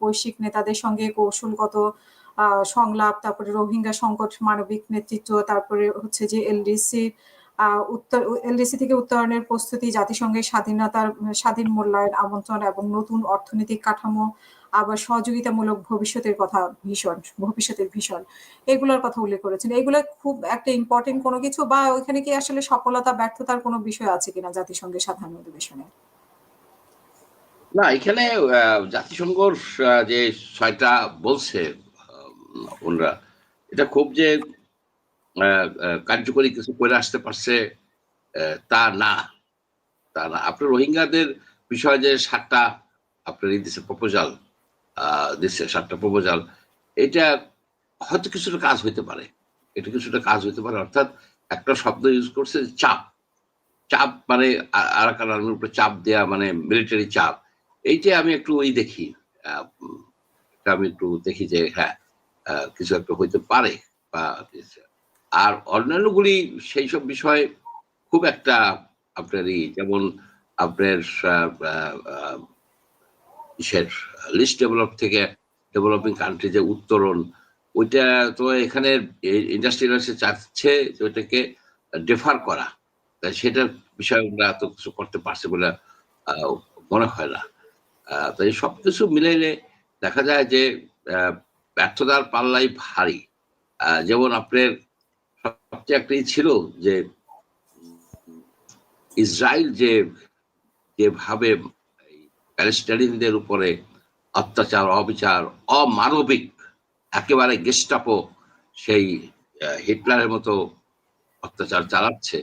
বৈশ্বিক নেতাদের সঙ্গে কৌশলগত সংলাপ, তারপরে রোহিঙ্গা সংকট, মানবিক নেতৃত্ব, তারপরে হচ্ছে যে এলডিসি থেকে উত্তরণের প্রস্তুতি, জাতিসংঘের স্বাধীন মূল্যায়ন আমন্ত্রণ এবং নতুন অর্থনৈতিক কাঠামো, আবার সহযোগিতামূলক ভবিষ্যতের ভীষণ এগুলোর কথা উল্লেখ করেছেন। এগুলো খুব একটা ইম্পর্টেন্ট কোনো কিছু, বা ওইখানে কি আসলে সফলতা ব্যর্থতার কোনো বিষয় আছে কিনা জাতিসংঘের সাধারণ অধিবেশনে? না, এখানে জাতিসংঘর যে 6টা বলছে ওনারা, এটা খুব যে কার্যকরী কিছু করে আসতে পারছে তা না। আপনার রোহিঙ্গাদের বিষয়ে যে 7টা আপনার দিচ্ছে প্রপোজাল, দিচ্ছে 7টা প্রপোজাল, এটা হয়তো কিছুটা কাজ হইতে পারে, অর্থাৎ একটা শব্দ ইউজ করছে, চাপ মানে আরাকান আর্মির উপরে চাপ দেয়া, মানে মিলিটারি চাপ। এইটা আমি একটু দেখি যে হ্যাঁ কিছু একটা হইতে পারে। আর অন্যান্যগুলি সেই সব বিষয়ে খুব একটা আপনারই, যেমন আপনার লিস্ট ডেভেলপ থেকে ডেভেলপিং কান্ট্রি যে উত্তরণ, ওইটা তো এখানে ইন্ডাস্ট্রিয়াল চাচ্ছে যে ওইটাকে ডেফার করা, তাই সেটার বিষয়ে ওরা এত কিছু করতে পারছে বলে মনে হয় না। তাই সবকিছু মিলাইলে দেখা যায় যে ব্যর্থতার পাল্লাই ভারী। যেমন আপনার সবচেয়ে একটাই ছিল যে ইসরায়েল যেভাবে প্যালেস্টাইনিয়ানদের উপরে অত্যাচার, অবিচার, অমানবিক, একেবারে গেস্টাপো সেই হিটলারের মতো অত্যাচার চালাচ্ছে,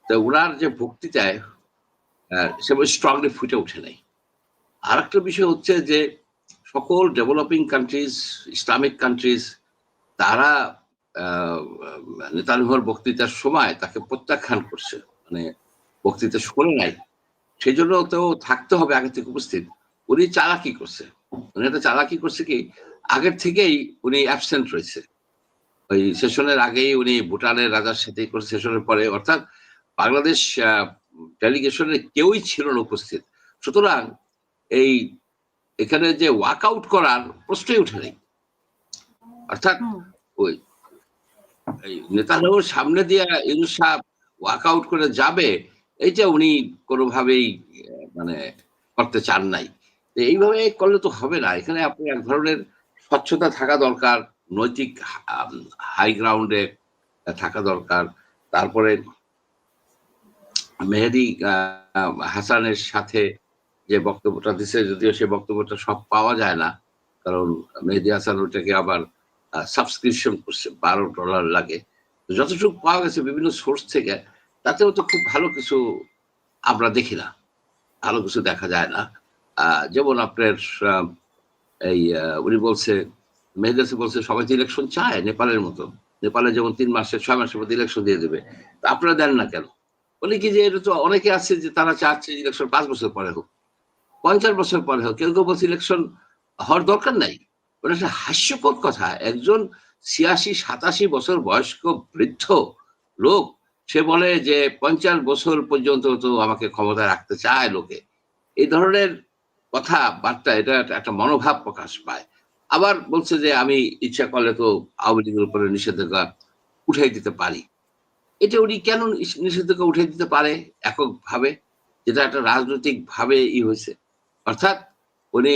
তো ওনার যে বক্তৃতায় সেভাবে স্ট্রংলি ফুটে ওঠে নাই। আর একটা বিষয় হচ্ছে যে সকল ডেভেলপিং কান্ট্রিজ, ইসলামিক কান্ট্রিজ, তারা নেতানিয়াহুর বক্তৃতার সময় তাকে প্রত্যাখ্যান করছে, মানে বক্তৃতা শুনে নাই। সেই জন্য তো থাকতে হবে আগে থেকে উপস্থিত। উনি চালাকি করছে কি, আগের থেকেই উনি অ্যাবসেন্ট রয়েছে। ওই সেশনের আগেই উনি ভুটানের রাজার সাথে করে, সেশনের পরে, অর্থাৎ বাংলাদেশ ডেলিগেশনের কেউই ছিল না উপস্থিত। সুতরাং এখানে যে ওয়াক আউট করার প্রশ্নই উঠে নেই। অর্থাৎ ওই নেতানিয়াহুর সামনে দিয়ে ইউনূস সাহেব ওয়াক আউট করে যাবে, এইটা উনি কোনোভাবেই মানে করতে চান নাই। এইভাবে করলে তো হবে না। এখানে আপনি এক ধরনের স্বচ্ছতা থাকা দরকার, নৈতিক হাই গ্রাউন্ডে থাকা দরকার। তারপরে মেহেদী হাসানের সাথে যে বক্তব্যটা দিচ্ছে, যদিও সে বক্তব্যটা সব পাওয়া যায় না, কারণ মেহেদী হাসান ওটাকে আবার সাবস্ক্রিপশন করছে, $12 লাগে। যতটুকু পাওয়া গেছে বিভিন্ন সোর্স থেকে, তাতেও তো খুব ভালো কিছু আমরা দেখি না, ভালো কিছু দেখা যায় না। যেমন আপনার উনি বলছে, মেহেদী হাসান বলছে সবাই তো ইলেকশন চায় নেপালের মতো, নেপালে যেমন 6 মাসের মধ্যে ইলেকশন দিয়ে দেবে, তা আপনারা দেন না কেন? বলে কি যে এটা তো অনেকে আছে যে তারা চাচ্ছে ইলেকশন 5 বছর পরে হোক, 50 বছর পরে হোক। কেউ বলছে ইলেকশন হওয়ার দরকার নাই। ওটা একটা হাস্যকর কথা। একজন 86-87 বছর বয়স্ক বৃদ্ধ লোক, সে বলে যে 50 বছর পর্যন্ত তো আমাকে ক্ষমতায় রাখতে চায় লোকে। এই ধরনের কথা বার্তা, এটা একটা মনোভাব প্রকাশ পায়। আবার বলছে যে আমি ইচ্ছা করলে তো আওয়ামী লীগের উপরে নিষেধাজ্ঞা উঠাই দিতে পারি। এটা উনি কেন নিষেধাজ্ঞা উঠাই দিতে পারে এককভাবে, যেটা একটা রাজনৈতিক ভাবে হয়েছে? অর্থাৎ উনি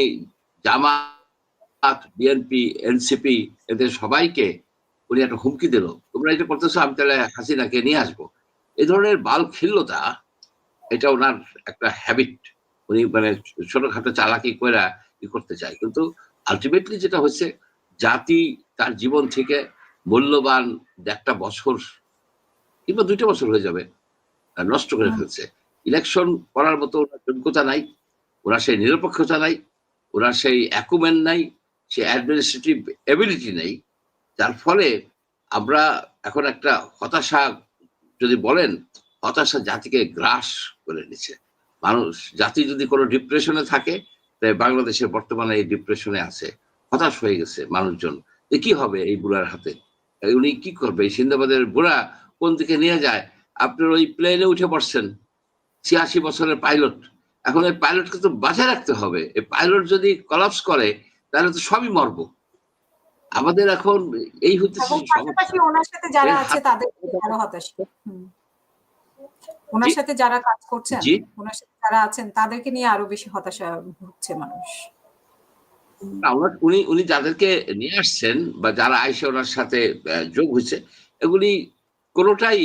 জামাত, বিএনপি, এনসিপি, এদের সবাইকে উনি একটা হুমকি দিল, তোমরা এটা করতেছো, আমি তাহলে হাসিনাকে নিয়ে আসবো। এই ধরনের বালখিল্যতা, এটা ওনার একটা হ্যাবিট। উনি মানে ছোটখাটো চালাকি করে করতে চায়, কিন্তু আলটিমেটলি যেটা হচ্ছে, জাতি তার জীবন থেকে মূল্যবান 1টা বছর কিংবা 2টা বছর হয়ে যাবে নষ্ট করে ফেলছে। ইলেকশন করার মতো ওনার যোগ্যতা নাই, ওনার সেই নিরপেক্ষতা নাই, ওনার সেই অ্যাকুমেন নাই, সেই অ্যাডমিনিস্ট্রেটিভ এবিলিটি নেই। যার ফলে আমরা এখন একটা হতাশা, যদি বলেন হতাশা জাতিকে গ্রাস করে নিচ্ছে। জাতি যদি কোনো ডিপ্রেশনে থাকে, তাই বাংলাদেশের বর্তমানে এই ডিপ্রেশনে আছে, হতাশ হয়ে গেছে মানুষজন। কি হবে এই বুড়ার হাতে? উনি কি করবে? এই সিন্দাবাদের বুড়া কোন দিকে নিয়ে যায়? আপনার ওই প্লেনে উঠে পড়ছেন, 86 বছরের পাইলট। এখন এই পাইলটকে তো বাঁচায় রাখতে হবে। এই পাইলট যদি কলাপস করে, তাহলে তো সবই মরব। আমাদের এখন এই হচ্ছে এবং সমস্যা। পাশাপাশি ওনার সাথে যারা এর আছে তাদের আরো হতাশা। ওনার সাথে যারা কাজ করছেন, জি ওনার সাথে যারা আছেন তাদেরকে নিয়ে আরো বেশি হতাশা ভুগছে মানুষ। উনি উনি যাদেরকে নিয়ে আসছেন বা যারা আইসে ওনার সাথে যোগ হয়েছে, এগুলি কোনোটাই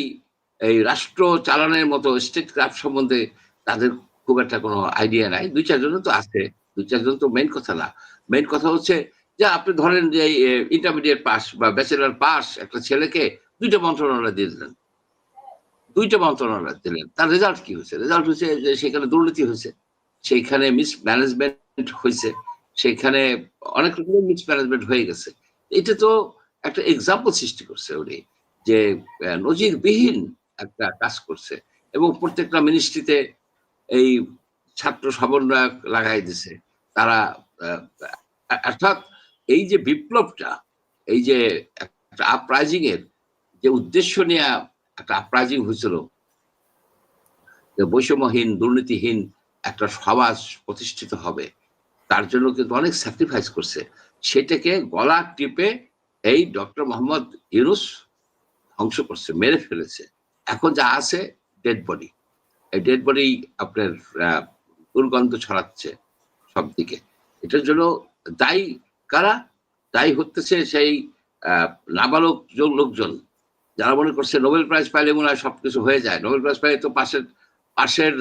এই রাষ্ট্র চালানোর মতো স্টেট ক্রাফট সম্বন্ধে তাদের খুব একটা কোনো আইডিয়া নাই। ২-৪ জন তো আছে, ২-৪ জন তো মেইন কথা না। মেইন কথা হচ্ছে যে আপনি ধরেন যে ইন্টারমিডিয়েট পাস বা ব্যাচেলর পাস একটা ছেলেকে ২টা মন্ত্রণালয় দিয়ে দিলেন, ২টা মন্ত্রণালয় দিলেন। তার রেজাল্ট কি হয়েছে? রেজাল্ট হচ্ছে যে সেখানে দুর্নীতি হয়েছে, সেইখানে মিসম্যানেজমেন্ট হয়েছে, সেখানে অনেক রকমের মিসম্যানেজমেন্ট হয়ে গেছে। এটা তো একটা এক্সাম্পল সৃষ্টি করছে উনি, যে নজিরবিহীন একটা কাজ করছে এবং প্রত্যেকটা মিনিস্ট্রিতে এই ছাত্র সমন্বয়ক লাগাই দিছে তারা। অর্থাৎ এই যে বিপ্লবটা, এই যে একটা আপরাইজিং এর যে উদ্দেশ্য নিয়ে একটা আপরাইজিং হয়েছিল, বৈষম্যহীন দুর্নীতিহীন একটা সমাজ প্রতিষ্ঠিত হবে, তার জন্য কিন্তু অনেক স্যাক্রিফাইস করছে। সেটাকে গলা টিপে এই ডক্টর মোহাম্মদ ইউনূস ধ্বংস করছে, মেরে ফেলেছে। এখন যা আছে ডেড বডি। এই ডেড বডি আপনার দুর্গন্ধ ছড়াচ্ছে সব দিকে। এটার জন্য দায়ী কারা? দায়ী হতেছে সেই নাবালক লোকজন, যারা মনে করছে নোবেল প্রাইজ পাইলে মনে হয় সবকিছু হয়ে যায়। নোবেল প্রাইজ পাইলে তো পাশের পাশের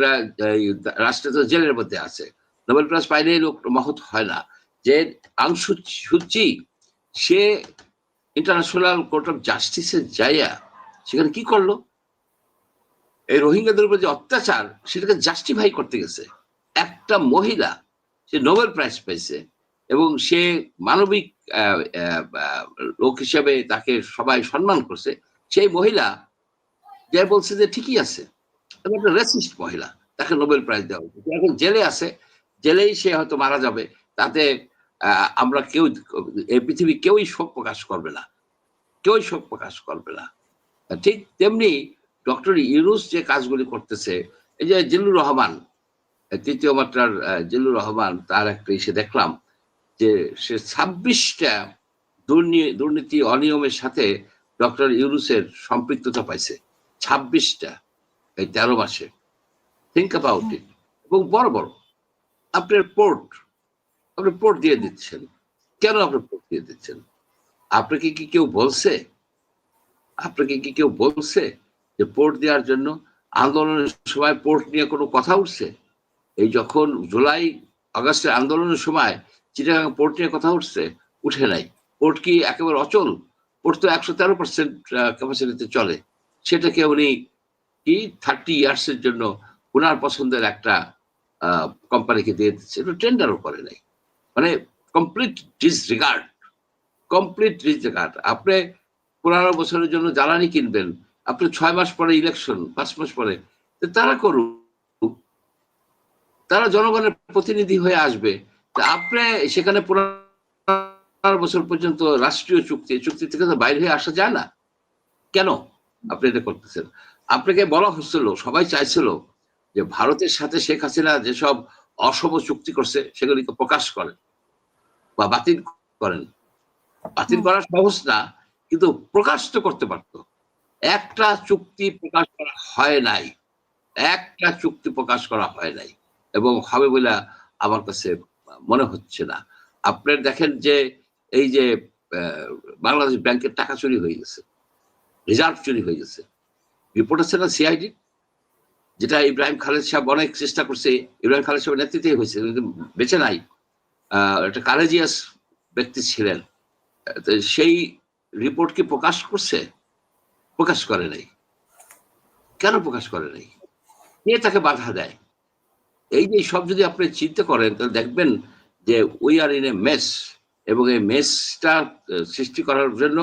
রাষ্ট্রে তো জেলের মধ্যে আছে। নোবেল প্রাইজ পাইলেই লোক মহৎ হয় না। যে আংশু সুচি, সে ইন্টারন্যাশনাল কোর্ট অফ জাস্টিসে যাইয়া সেখানে কি করলো? এই রোহিঙ্গাদের উপর যে অত্যাচার সেটাকে জাস্টিফাই করতে গেছে। একটা মহিলা, সে নোবেল প্রাইজ পাইছে এবং সে মানবিক লোক হিসেবে তাকে সবাই সম্মান করছে। সেই মহিলা যে বলছে যে ঠিকই আছে, একটা রেসিস্ট মহিলা, তাকে নোবেল প্রাইজ দেওয়া হচ্ছে। এখন জেলে আছে, জেলেই সে হয়তো মারা যাবে, তাতে আমরা কেউ, এই পৃথিবী কেউই শোক প্রকাশ করবে না, কেউই শোক প্রকাশ করবে না। ঠিক তেমনি ডক্টর ইউনূস যে কাজগুলি করতেছে, এই যে জিল্লুর রহমান, তৃতীয় মাত্রার জিল্লুর রহমান, তার একটা ইসে দেখলাম যে সে ২৬টা দুর্নীতি অনিয়মের সাথে ডক্টর ইউনূসের সম্পৃক্ততা পাইছে। ২৬টা, এই ১৩ মাসে। Think about it. এবং বড় বড় আপনার পোর্ট, আপনি পোর্ট দিয়ে দিচ্ছেন। কেন আপনি পোর্ট দিয়ে দিচ্ছেন? আপনাকে কি কেউ বলছে? আপনাকে কি কেউ বলছে যে পোর্ট দেওয়ার জন্য? আন্দোলনের সময় পোর্ট নিয়ে কোনো কথা উঠছে? এই যখন জুলাই আগস্টের আন্দোলনের সময় চিটাগাং পোর্ট নিয়ে কথা উঠছে? উঠে নাই। পোর্ট কি একেবারে অচল? পোর্ট তো ১১৩% ক্যাপাসিটিতে চলে। সেটাকে উনি কি 30 ইয়ার্সের জন্য ওনার পছন্দের একটা কোম্পানিকে দিয়ে দিচ্ছে, টেন্ডারও করে নাই। মানে কমপ্লিট ডিসরিগার্ড, কমপ্লিট ডিসরিগার্ড। আপনি 15 বছরের জন্য জ্বালানি কিনবেন, আপনি 6 মাস পরে ইলেকশন, 5 মাস পরে, তারা করুক, তারা জনগণের প্রতিনিধি হয়ে আসবে। তা আপনি সেখানে 15 বছর পর্যন্ত রাষ্ট্রীয় চুক্তি থেকে তো বাইরে হয়ে আসা যায় না। কেন আপনি এটা করতেছেন? আপনাকে বলা হচ্ছিল, সবাই চাইছিল যে ভারতের সাথে শেখ হাসিনা যেসব অসম চুক্তি করছে সেগুলিকে প্রকাশ করেন বা বাতিল করেন। বাতিল করা সহজ না, কিন্তু প্রকাশ তো করতে পারত। একটা চুক্তি প্রকাশ করা হয় নাই, একটা চুক্তি প্রকাশ করা হয় নাই এবং হবে বলে আমার কাছে মনে হচ্ছে না। আপনার দেখেন যে এই যে বাংলাদেশ ব্যাংকের টাকা চুরি হয়ে গেছে, রিজার্ভ চুরি হয়ে গেছে, রিপোর্ট আছে না সিআইডি, যেটা ইব্রাহিম খালেদ সাহেব অনেক চেষ্টা করছে, ইব্রাহিম খালেদ সাহেবের নেতৃত্বে হয়েছে, কিন্তু বেঁচে নাই। একটা কারেজিয়াস ব্যক্তি ছিলেন। সেই রিপোর্ট কি প্রকাশ করছে? প্রকাশ করে নাই। কেন প্রকাশ করে নাই? কে তাকে বাধা দেয়? এই যে সব যদি আপনি চিন্তা করেন তাহলে দেখবেন যে we are in a mace. এবং এই মেসটা সৃষ্টি করার জন্য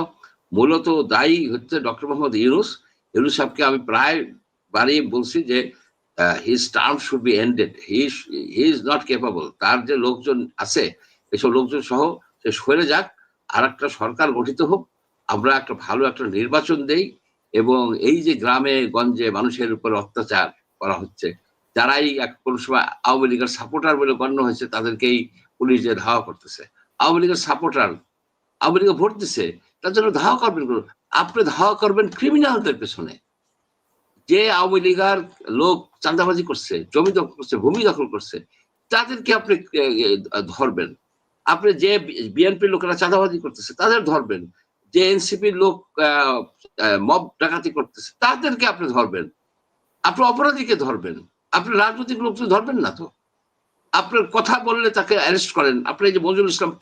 মূলত দায়ী হচ্ছে ডক্টর মোহাম্মদ ইউনূস। ইউনূস সাহেবকে আমি প্রায় বাড়িয়ে বলছি যে his term should be ended, he is not capable. তার যে লোকজন আছে, এসব লোকজন সহ সে সরে যাক, আর একটা সরকার গঠিত হোক, আমরা একটা ভালো একটা নির্বাচন দেই এবং এই যে গ্রামে গঞ্জে মানুষের উপর অত্যাচার করা হচ্ছে, যারাই কোন সময় আওয়ামী লীগের সাপোর্টার বলে গণ্য হয়েছে, তাদেরকেই পুলিশ যে ধাওয়া করতেছে, আওয়ামী লীগের সাপোর্টার, আওয়ামী লীগে ভোট দিছে, তার জন্য ধাওয়া করবেন। আপনি ধাওয়া করবেন ক্রিমিনালদের পেছনে। যে আওয়ামী লীগার লোক চাঁদাবাজি করছে, জমি দখল করছে, ভূমি দখল করছে, তাদেরকে আপনি ধরবেন। আপনি যে বিএনপির লোকেরা চাঁদাবাজি করতেছে তাদের ধরবেন। যে এনসিপির লোক মব ডাকাতি করতেছে তাদেরকে আপনি ধরবেন। আপনি অপরাধীকে ধরবেন, আপনি রাজনৈতিক লোককে ধরবেন না তো। আপনার কথা বললে তাকে অ্যারেস্ট করেন। আপনি যে মজুরুল ইসলাম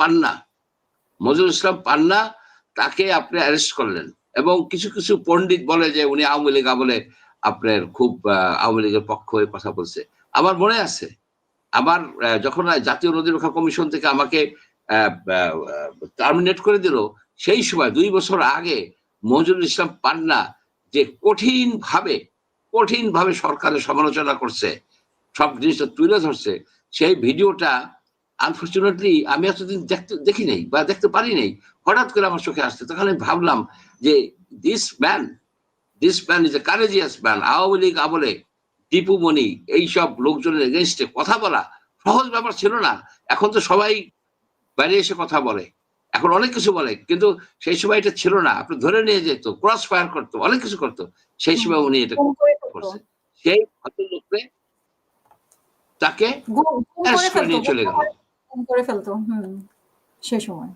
পান্না তাকে আপনি অ্যারেস্ট করলেন, এবং কিছু কিছু পণ্ডিত বলে যে উনি আওয়ামী লীগ আমলে আপনার খুব আওয়ামী লীগের পক্ষ হয়ে কথা বলছে। আমার মনে আছে, আমার যখন জাতীয় নদী রক্ষা কমিশন থেকে আমাকে টার্মিনেট করে দিল, সেই সময় 2 বছর আগে মজুরুল ইসলাম পান্না যে কঠিন ভাবে সরকারের সমালোচনা করছে, সব জিনিসটা তুলে ধরছে, সেই ভিডিওটা আনফর্চুনেটলি আমি এতদিন দেখি নাই বা দেখতে পারি নাই। হঠাৎ করে আমার চোখে আসছে, তখন আমি ভাবলাম যে this man is a courageous man. Awami League আমলে টিপু মনি এইসব লোকজনের এগেনস্টে কথা বলা সহজ ব্যাপার ছিল না। এখন তো সবাই বাইরে এসে কথা বলে, এখন অনেক কিছু বলে, কিন্তু সেই সময় এটা ছিল না। আপনি ধরে নিয়ে যেত, ক্রস ফায়ার করতো, অনেক কিছু করতো। সেই সময় উনি এটা করছে। সেই ভদ্রলোককে তাকে অ্যারেস্ট করে নিয়ে চলে গেল। করে ফেলতো সেই সময়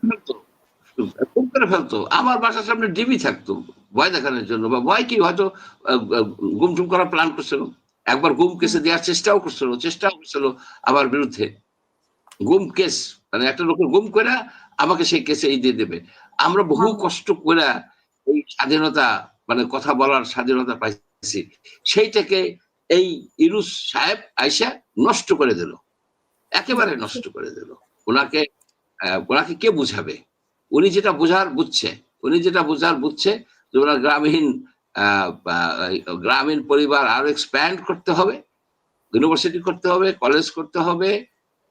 করে ফেলতো। আমার বাসার সামনে ডিবি থাকতো ভয় দেখানোর জন্য, বা ভয় কি, হয়তো গুমটুম করার প্ল্যান করছিল। একবার গুম কেসে দেওয়ার চেষ্টাও করছিল আমার বিরুদ্ধে। গুম কেস, মানে একটা লোকের গুম করে আমাকে সেই কেসে দিয়ে দেবে। আমরা বহু কষ্ট করে এই স্বাধীনতা, মানে কথা বলার স্বাধীনতা পাইছি, সেইটাকে এই ইউনূস সাহেব আইসা নষ্ট করে দিল, একেবারে নষ্ট করে দিল। ওনাকে কে বুঝাবে? উনি যেটা বুঝছে যে ওনার গ্রামীণ পরিবার আরো এক্সপ্যান্ড করতে হবে, ইউনিভার্সিটি করতে হবে, কলেজ করতে হবে,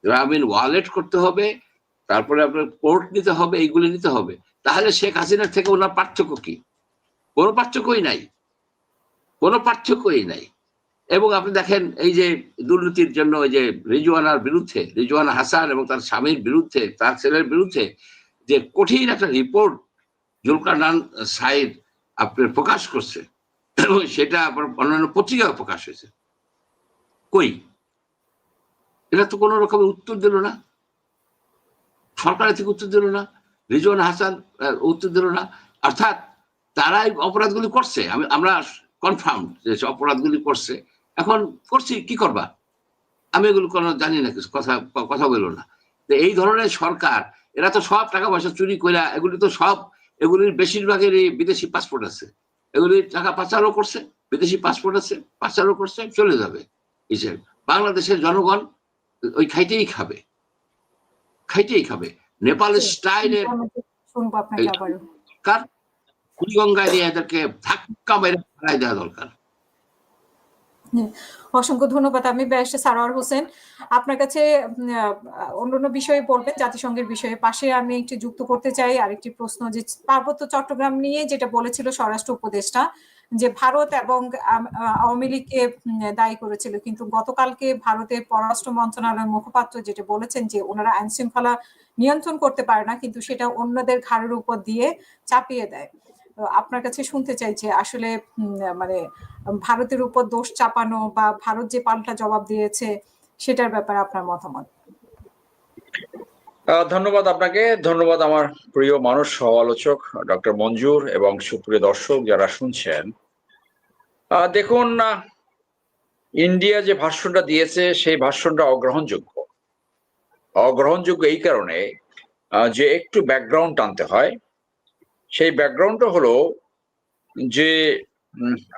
গ্রামীণ ওয়ালেট করতে হবে, তারপরে আপনার পোর্ট নিতে হবে, এইগুলি নিতে হবে। তাহলে শেখ হাসিনার থেকে ওনার পার্থক্য কি? কোনো পার্থক্যই নাই। এবং আপনি দেখেন, এই যে দুর্নীতির জন্য ওই যে রিজওয়ানা হাসান এবং তার স্বামীর বিরুদ্ধে, তার ছেলের বিরুদ্ধে যে কঠিন একটা রিপোর্ট জুলকারনাইন সাইদ আপনার প্রকাশ করছে, এবং সেটা আবার অন্যান্য পত্রিকায় প্রকাশ হয়েছে। কই, এটা তো কোন রকমের উত্তর দিল না, সরকারের থেকে উত্তর দিল না, রিজওয়ানা হাসান উত্তর দিল না। অর্থাৎ তারাই অপরাধগুলি করছে, আমরা কনফার্ম যে অপরাধগুলি করছে। এখন করছি, কি করবা? আমি এগুলো কোনো জানি না, কিছু কথা বললো না। এই ধরনের সরকার, এরা তো সব টাকা পয়সা চুরি করে, এগুলির বেশিরভাগেরই বিদেশি পাসপোর্ট আছে, এগুলির টাকা পাচারও করছে, বিদেশি পাসপোর্ট আছে, পাচারও করছে, চলে যাবে হিসেবে। বাংলাদেশের জনগণ ওই খাইতেই খাবে। নেপাল স্টাইলের সরকার, কুড়িগঙ্গায় দিয়ে এদেরকে ধাক্কা মেরে ফেলাই দেওয়া দরকার। অসংখ্য ধন্যবাদ। আমি ব্যারিস্টার সারোয়ার হোসেন, আপনার কাছে অন্যান্য বিষয়ে বলবেন, জাতিসংঘের বিষয়ে। পাশে আমি একটু যুক্ত করতে চাই আরেকটি প্রশ্ন, যে পার্বত্য চট্টগ্রাম নিয়ে যেটা বলেছিল স্বরাষ্ট্র উপদেষ্টা, যে ভারত এবং আওয়ামী লীগকে দায়ী করেছিল, কিন্তু গতকালকে ভারতের পররাষ্ট্র মন্ত্রণালয়ের মুখপাত্র যেটা বলেছেন যে ওনারা আইন শৃঙ্খলা নিয়ন্ত্রণ করতে পারে না, কিন্তু সেটা অন্যদের ঘাড়ের উপর দিয়ে চাপিয়ে দেয়। আপনার কাছে শুনতে চাই যে আসলে মানে ভারতের উপর দোষ চাপানো বা ভারত যে পাল্টা জবাব দিয়েছে সেটার ব্যাপারে আপনার মতামত। ধন্যবাদ আপনাকে, ধন্যবাদ আমার প্রিয় মানুষ সহ-আলোচক ডক্টর মঞ্জুর এবং সুপ্রিয় দর্শক যারা শুনছেন। দেখুন, ইন্ডিয়া যে ভাষণটা দিয়েছে সেই ভাষণটা অগ্রহণযোগ্য এই কারণে যে একটু ব্যাকগ্রাউন্ড টানতে হয়। সেই ব্যাকগ্রাউন্ডটা হলো যে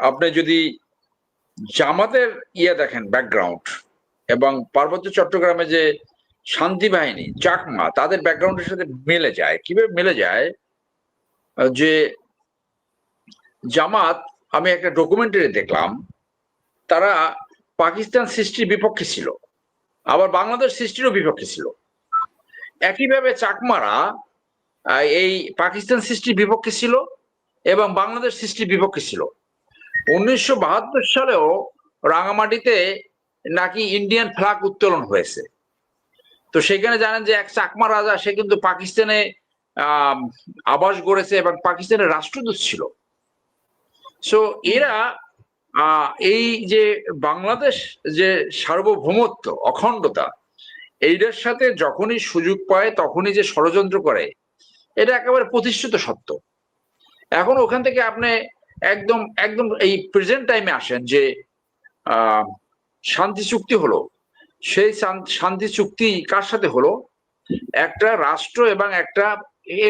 আপনি যদি জামাতের দেখেন ব্যাকগ্রাউন্ড, এবং পার্বত্য চট্টগ্রামে যে শান্তি বাহিনী চাকমা, তাদের ব্যাকগ্রাউন্ডের সাথে মিলে যায়। কিভাবে মিলে যায়? যে জামাত, আমি একটা ডকুমেন্টারি দেখলাম, তারা পাকিস্তান সৃষ্টির বিপক্ষে ছিল, আবার বাংলাদেশ সৃষ্টিরও বিপক্ষে ছিল। একইভাবে চাকমারা এই পাকিস্তান সৃষ্টির বিপক্ষে ছিল এবং বাংলাদেশ সৃষ্টির বিপক্ষে ছিল। 1972 সালেও রাঙামাটিতে নাকি ইন্ডিয়ান ফ্ল্যাগ উত্তোলন হয়েছে। তো সেখানে জানেন যে এক চাকমা রাজা, সে কিন্তু পাকিস্তানে আবাস গড়েছে এবং পাকিস্তানের রাষ্ট্রদূত ছিল। সো এরা এই যে বাংলাদেশ যে সার্বভৌমত্ব, অখণ্ডতা, এইটার সাথে যখনই সুযোগ পায় তখনই যে ষড়যন্ত্র করে, এটা একেবারে প্রতিষ্ঠিত সত্য। এখন ওখান থেকে আপনি একদম একদম এই প্রেজেন্ট টাইমে আসেন যে শান্তি চুক্তি হলো, সেই শান্তি চুক্তি কার সাথে হলো? একটা রাষ্ট্র এবং একটা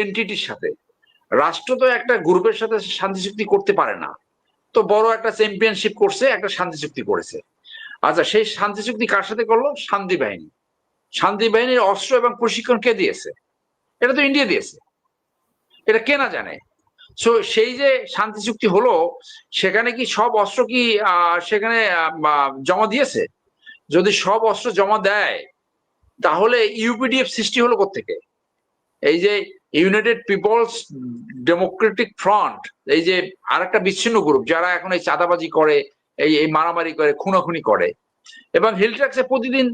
এন্টিটির সাথে। রাষ্ট্র তো একটা গ্রুপের সাথে শান্তি চুক্তি করতে পারে না, তো বড় একটা চ্যাম্পিয়নশিপ করছে, একটা শান্তি চুক্তি করেছে। আচ্ছা, সেই শান্তি চুক্তি কার সাথে করলো? শান্তি বাহিনী। শান্তি বাহিনীর অস্ত্র এবং প্রশিক্ষণ কে দিয়েছে? এটা তো ইন্ডিয়া দিয়েছে। এটা কে না জানে? সো সেই যে শান্তি চুক্তি হলো, সেখানে কি সব অস্ত্র কি সেখানে জমা দিয়েছে? যদি সব অস্ত্র জমা দেয়, তাহলে ইউপিডিএফ সৃষ্টি হলো কোত্থেকে? এই যে ইউনাইটেড পিপলস ডেমোক্রেটিক ফ্রন্ট, এই যে আরেকটা বিচ্ছিন্ন গ্রুপ যারা এখন এই চাঁদাবাজি করে, এই মারামারি করে, খুনাখুনি করে, এবং হিল ট্যাক্সে প্রতিদিন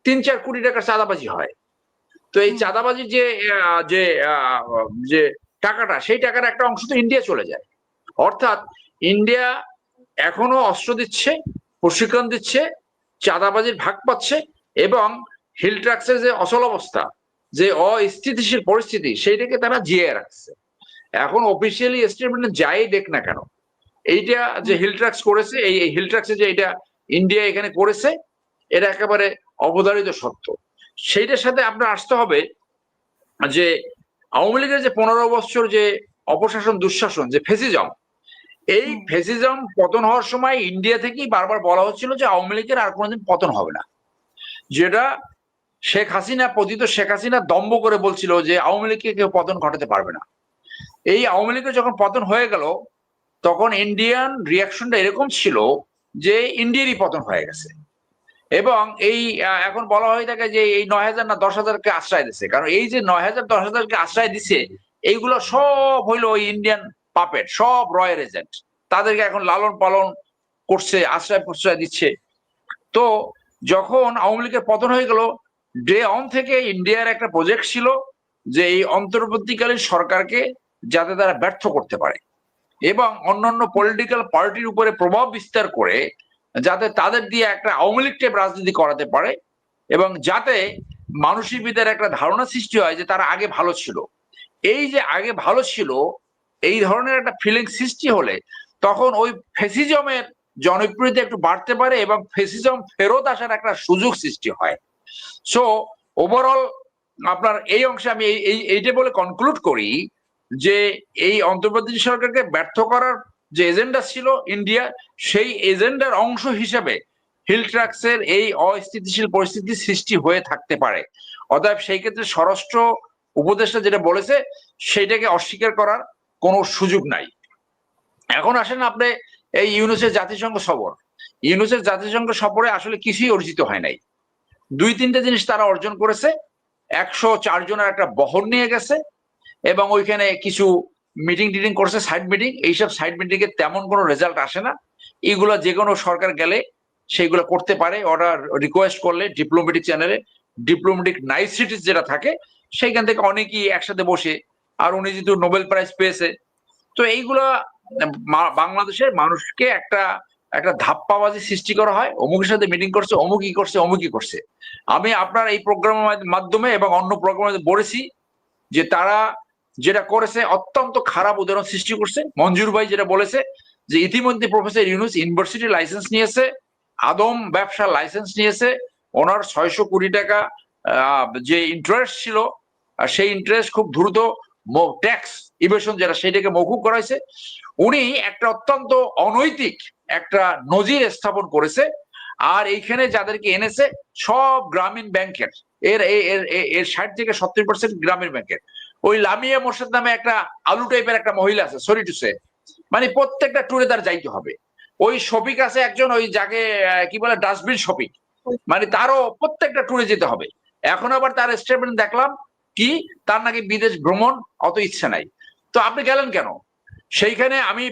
৩-৪ কোটি টাকার চাঁদাবাজি হয়। তো এই চাঁদাবাজির যে টাকাটা, সেই টাকার একটা অংশ তো ইন্ডিয়া চলে যায়। অর্থাৎ ইন্ডিয়া এখনো অস্ত্র দিচ্ছে, প্রশিক্ষণ দিচ্ছে, চাঁদাবাজির ভাগ পাচ্ছে, এবং হিল ট্রাক্সের যে অচল অবস্থা, যে অস্থিতিশীল পরিস্থিতি, সেইটাকে তারা জিয়ে রাখছে। এখন অফিসিয়ালি স্টেটমেন্ট যাই দেখ না কেন, এইটা যে হিল ট্রাক্স করেছে, এই হিল ট্রাক্সে যে এটা ইন্ডিয়া এখানে করেছে, এটা একেবারে অবধারিত সত্য। সেইটার সাথে আপনার আসতে হবে যে আওয়ামী লীগের যে 15 বছর যে অপশাসন, দুঃশাসন, যে ফেসিজম, এই ফেসিজম পতন হওয়ার সময় ইন্ডিয়া থেকেই বারবার বলা হচ্ছিল যে আওয়ামী লীগের আর কোনোদিন পতন হবে না। যেটা শেখ হাসিনা, পতিত শেখ হাসিনা দম্ভ করে বলছিল যে আওয়ামী লীগকে কেউ পতন ঘটাতে পারবে না। এই আওয়ামী লীগের যখন পতন হয়ে গেল, তখন ইন্ডিয়ান রিয়াকশনটা এরকম ছিল যে ইন্ডিয়ারই পতন হয়ে গেছে। এবং এই এখন বলা হয়ে থাকে যে এই 9,000 না 10,000কে আশ্রয় দিচ্ছে। কারণ এই যে 9,000 10,000কে আশ্রয় দিচ্ছে, এইগুলো সব হইলো ওই ইন্ডিয়ান পাপেট, সব রয়ের এজেন্ট। তাদেরকে এখন লালন পালন করছে, আশ্রয় প্রশ্রয় দিচ্ছে। তো যখন আওয়ামী লীগের পতন হয়ে গেল, ডে অন থেকে ইন্ডিয়ার একটা প্রজেক্ট ছিল যে এই অন্তর্বর্তীকালীন সরকারকে যাতে তারা ব্যর্থ করতে পারে এবং অন্যান্য পলিটিক্যাল পার্টির উপরে প্রভাব বিস্তার করে যাতে তাদের দিয়ে একটা আওয়ামী লীগ টাইপ রাজনীতি করাতে পারে, এবং যাতে মানুষের ভিতরে একটা ধারণা সৃষ্টি হয় যে তারা আগে ভালো ছিল। এই যে আগে ভালো ছিল, এই ধরনের একটা ফিলিং সৃষ্টি হলে তখন ওই ফেসিজমের জনপ্রিয়তা একটু বাড়তে পারে এবং ফেসিজম ফেরত আসার একটা সুযোগ সৃষ্টি হয়। সো ওভারঅল আপনার এই অংশে আমি এইটা বলে কনক্লুড করি যে এই অন্তর্বর্তী সরকারকে ব্যর্থ করার যে এজেন্ডা ছিল ইন্ডিয়া, সেই এজেন্ডার অংশ হিসেবে হিল ট্রাক্সের এই অস্থিতিশীল পরিস্থিতি সৃষ্টি হয়ে থাকতে পারে। অতএব সেই ক্ষেত্রে স্বরাষ্ট্র উপদেষ্টা যেটা বলেছে, সেইটাকে অস্বীকার করার কোনো সুযোগ নাই। এখন আসেন আপনি এই ইউনুসের জাতিসংঘ সফর। ইউনুসের জাতিসংঘ সফরে আসলে কিছুই অর্জিত হয় নাই। 2-3টে জিনিস তারা অর্জন করেছে। 104 জনের একটা বহর নিয়ে গেছে এবং ওইখানে কিছু মিটিং টিটিং করছে, সাইড মিটিং। এইসব সাইড মিটিং এর তেমন কোনো রেজাল্ট আসে না। এগুলো যে কোনো সরকার গেলে সেইগুলো করতে পারে, অর্ডার রিকোয়েস্ট করলে ডিপ্লোমেটিক চ্যানেলে, ডিপ্লোমেটিক নাইসিটিস যেটা থাকে, সেইখান থেকে অনেকেই একসাথে বসে। আর উনি যেহেতু নোবেল প্রাইজ পেয়েছে, তো এইগুলা বাংলাদেশের মানুষকে একটা ধাপ্পাবাজি সৃষ্টি করা হয়, অমুকের সাথে মিটিং করছে, অমুকই করছে, অমুকই করছে। আমি আপনার এই প্রোগ্রামের মাধ্যমে এবং অন্য প্রোগ্রামে বলেছি যে তারা যেটা করেছে অত্যন্ত খারাপ উদাহরণ সৃষ্টি করছে। মঞ্জুর ভাই যেটা বলেছে যে ইতিমধ্যে প্রফেসর ইউনুস ইউনিভার্সিটি লাইসেন্স নিয়েছে, আদম ব্যবসা লাইসেন্স নিয়েছে, ওনার 600 কোটি টাকা যে ইন্টারেস্ট ছিল, সেই ইন্টারেস্ট খুব দ্রুত ট্যাক্স ইভেশন যেটা, সেইটাকে মৌকুব করাইছে। উনি একটা অত্যন্ত অনৈতিক একটা নজির স্থাপন করেছে। আর এইখানে যাদেরকে এনেছে সব গ্রামীণ ব্যাংকের, এর 60-70% গ্রামীণ ব্যাংকের। ওই লামিয়া মোর্শেদ নামে একটা আলু টাইপের একটা মহিলা আছে, সরি টু সে, মানে প্রত্যেকটা ট্যুরে তার যাইতে হবে। ওই শফিক আছে একজন, ওই যাকে কি বলে ডাস্টবিন শফিক, মানে তারও প্রত্যেকটা ট্যুরে যেতে হবে। এখন আবার তার স্টেটমেন্ট দেখলাম কি, তার নাকি বিদেশ ভ্রমণ অত ইচ্ছা নাই। তো আপনি গেলেন কেন? সেইখানে আমি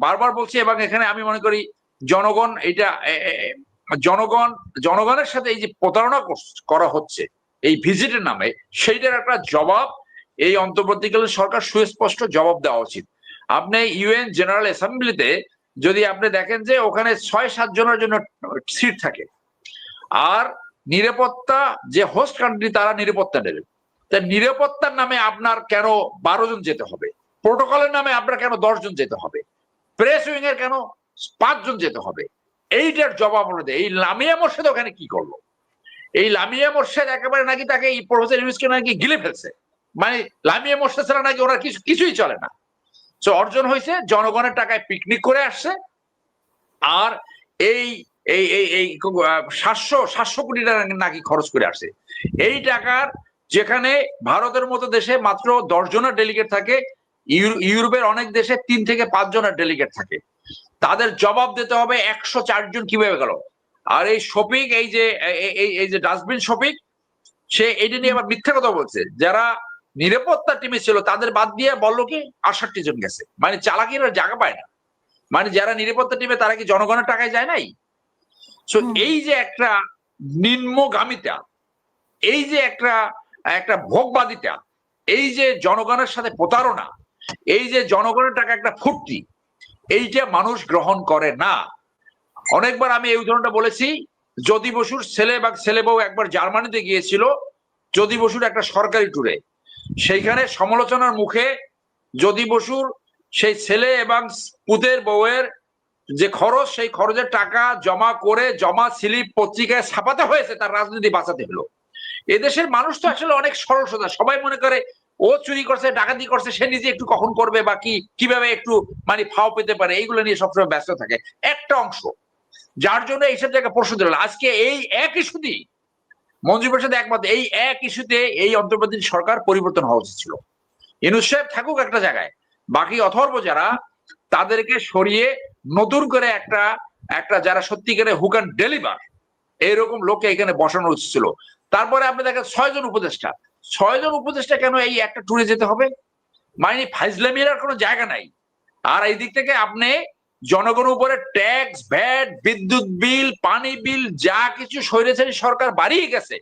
বারবার বলছি, এবং এখানে আমি মনে করি জনগণ এটা জনগণের সাথে এই যে প্রতারণা করা হচ্ছে, এই ভিজিটের নামে, সেইটার একটা জবাব এই অন্তর্বর্তীকালীন সরকার সুস্পষ্ট জবাব দেওয়া উচিত। আপনি ইউএন জেনারেল অ্যাসেম্বলিতে যদি আপনি দেখেন যে ওখানে 6-7 জনের জন্য সিট থাকে, আর নিরাপত্তা যে হোস্ট কান্ট্রি তারা নিরাপত্তা নেবে, তা নিরাপত্তার নামে আপনার কেন 12 জন যেতে হবে? প্রোটোকলের নামে আপনার কেন 10 জন যেতে হবে? প্রেস উইং এর কেন 5 জন যেতে হবে? এইটার জবাব হলো এই লামিয়া মোর্শেদ ওখানে কি করলো? এই লামিয়া মোর্শেদ একেবারে নাকি তাকে এই প্রফেসর ইউনূসকে নাকি গিলে ফেলছে, মানে লামিয়া মোর্শেদ ছাড়া নাকি ওরা কিছুই চলে না। তো অর্জন হয়েছে জনগণের টাকায় পিকনিক করে আসছে, আর এই এই এই এই 700 কোটি টাকা নাকি খরচ করে আসছে। এই টাকার যেখানে ভারতের মতো দেশে মাত্র 10 জনের ডেলিগেট থাকে, ইউরোপের অনেক দেশে 3 থেকে 5 জনের ডেলিগেট থাকে, তাদের জবাব দিতে হবে 104 জন কিভাবে গেল। আর এই শফিক, এই যে ডাস্টবিন শফিক, সে এইটা নিয়ে আবার মিথ্যা কথা বলছে। যারা নিরাপত্তা টিমে ছিল তাদের বাদ দিয়ে বললো কি 68 জন গেছে, মানে চালাকির জায়গা পায় না। মানে যারা নিরাপত্তা টিমে তারা কি জনগণের টাকায় যায় নাই? সো এই যে একটা নিম্নগামিতা, এই যে একটা ভোগবাদিতা, এই যে জনগণের সাথে প্রতারণা, এই যে জনগণের টাকা একটা ফুর্তি, এইটা মানুষ গ্রহণ করে না। অনেকবার আমি এই উদাহরণটা বলেছি, জ্যোতি বসুর ছেলে বা ছেলে বউ একবার জার্মানিতে গিয়েছিল, জ্যোতি বসুর একটা সরকারি ট্যুরে। সেইখানে সমালোচনার মুখে জ্যোতি বসুর সেই ছেলে এবং পুতের বউয়ের যে খরচ, সেই খরচের টাকা জমা করে জমা স্লিপ পত্রিকায় ছাপাতে হয়েছে তার রাজনীতি বাঁচাতে হলো। এদেশের মানুষ তো আসলে অনেক সরল সোজা, সবাই মনে করে ও চুরি করছে, ডাকাতি করছে, সে নিজে একটু কখন করবে বা কিভাবে একটু মানে ফাও পেতে পারে, এইগুলো নিয়ে সবসময় ব্যস্ত থাকে একটা অংশ, যার জন্য এইসব জায়গায় প্রশ্ন দিল। আজকে এই এক ইস্যুতেই মন্ত্রিপরিষদ সাথে একমত, এই এক ইস্যুতে এই অন্তর্বর্তী সরকার পরিবর্তন হওয়া উচিত ছিল। ইউনূস সাহেব থাকুক একটা জায়গায়, বাকি অথর্ব যারা, তাদেরকে সরিয়ে নতুন করে একটা যারা সত্যিকারে হু ক্যান ডেলিভার এইরকম লোককে এখানে বসানো উচিত ছিল। তারপরে আপনি দেখেন 6 জন উপদেষ্টা কেন এই একটা ট্যুরে যেতে হবে? মানে ফাইজলামির আর কোনো জায়গা নাই। আর এই দিক থেকে আপনি জনগণের উপরে ট্যাক্স, ভ্যাট, বিদ্যুৎ বিল, পানি বিল, যা কিছু স্বৈরাচারী সরকার বাড়িয়ে গেছে,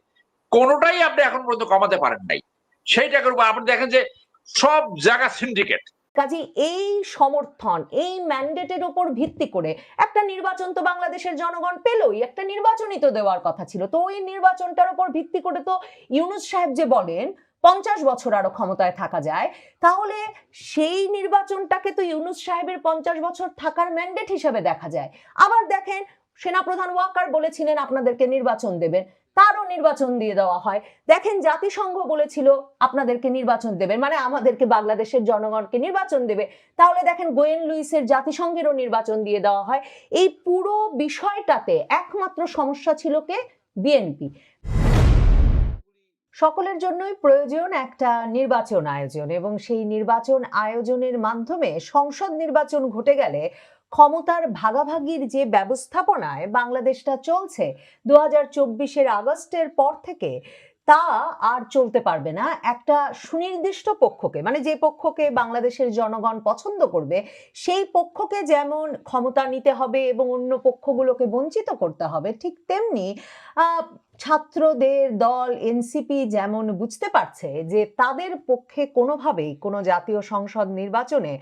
কোনোটাই আপনি এখন পর্যন্ত কমাতে পারেন নাই। সেই টাকার উপর আপনি দেখেন যে সব জায়গা সিন্ডিকেট। কাজে এই সমর্থন, এই ম্যান্ডেটের উপর ভিত্তি করে একটা নির্বাচন তো বাংলাদেশের জনগণ পেলই, একটা নির্বাচনই তো দেওয়ার কথা ছিল। তো ওই নির্বাচনটার উপর ভিত্তি করে তো ইউনূস সাহেব যে বলেন 50 বছর আরো ক্ষমতায় থাকা যায়, তাহলে সেই নির্বাচনটাকে তো ইউনূস সাহেবের 50 বছর থাকার ম্যান্ডেট হিসেবে দেখা যায়। আবার দেখেন সেনাপ্রধান ওয়াকার বলেছিলেন আপনাদেরকে নির্বাচন দেবেন, তারও নির্বাচন দিয়ে দেওয়া হয়। দেখেন জাতিসংঘ বলেছিল আপনাদেরকে নির্বাচন দেবেন, মানে আমাদেরকে বাংলাদেশের জনগণকে নির্বাচন দেবে, তাহলে দেখেন গোয়েন লুইসের জাতিসংঘেরও নির্বাচন দিয়ে দেওয়া হয়। এই পুরো বিষয়টাতে একমাত্র সমস্যা ছিল কে? বিএনপি। সকলের জন্যই প্রয়োজন একটা নির্বাচন আয়োজন, এবং সেই নির্বাচন আয়োজনের মাধ্যমে সংসদ নির্বাচন ঘটে গেলে ক্ষমতার ভাগাভাগির যে ব্যবস্থাপনায় বাংলাদেশটা চলছে 2024-এর আগস্টের পর থেকে, তা আর চলতে পারবে না। একটা সুনির্দিষ্ট পক্ষকে, মানে যে পক্ষকে বাংলাদেশের জনগণ পছন্দ করবে, সেই পক্ষকে যেমন ক্ষমতা নিতে হবে এবং অন্য পক্ষগুলোকে বঞ্চিত করতে হবে, ঠিক তেমনি ছাত্রদের দল এনসিপি যেমন বুঝতে পারছে যে তাদের পক্ষে কোনোভাবেই কোনো জাতীয় সংসদ নির্বাচনে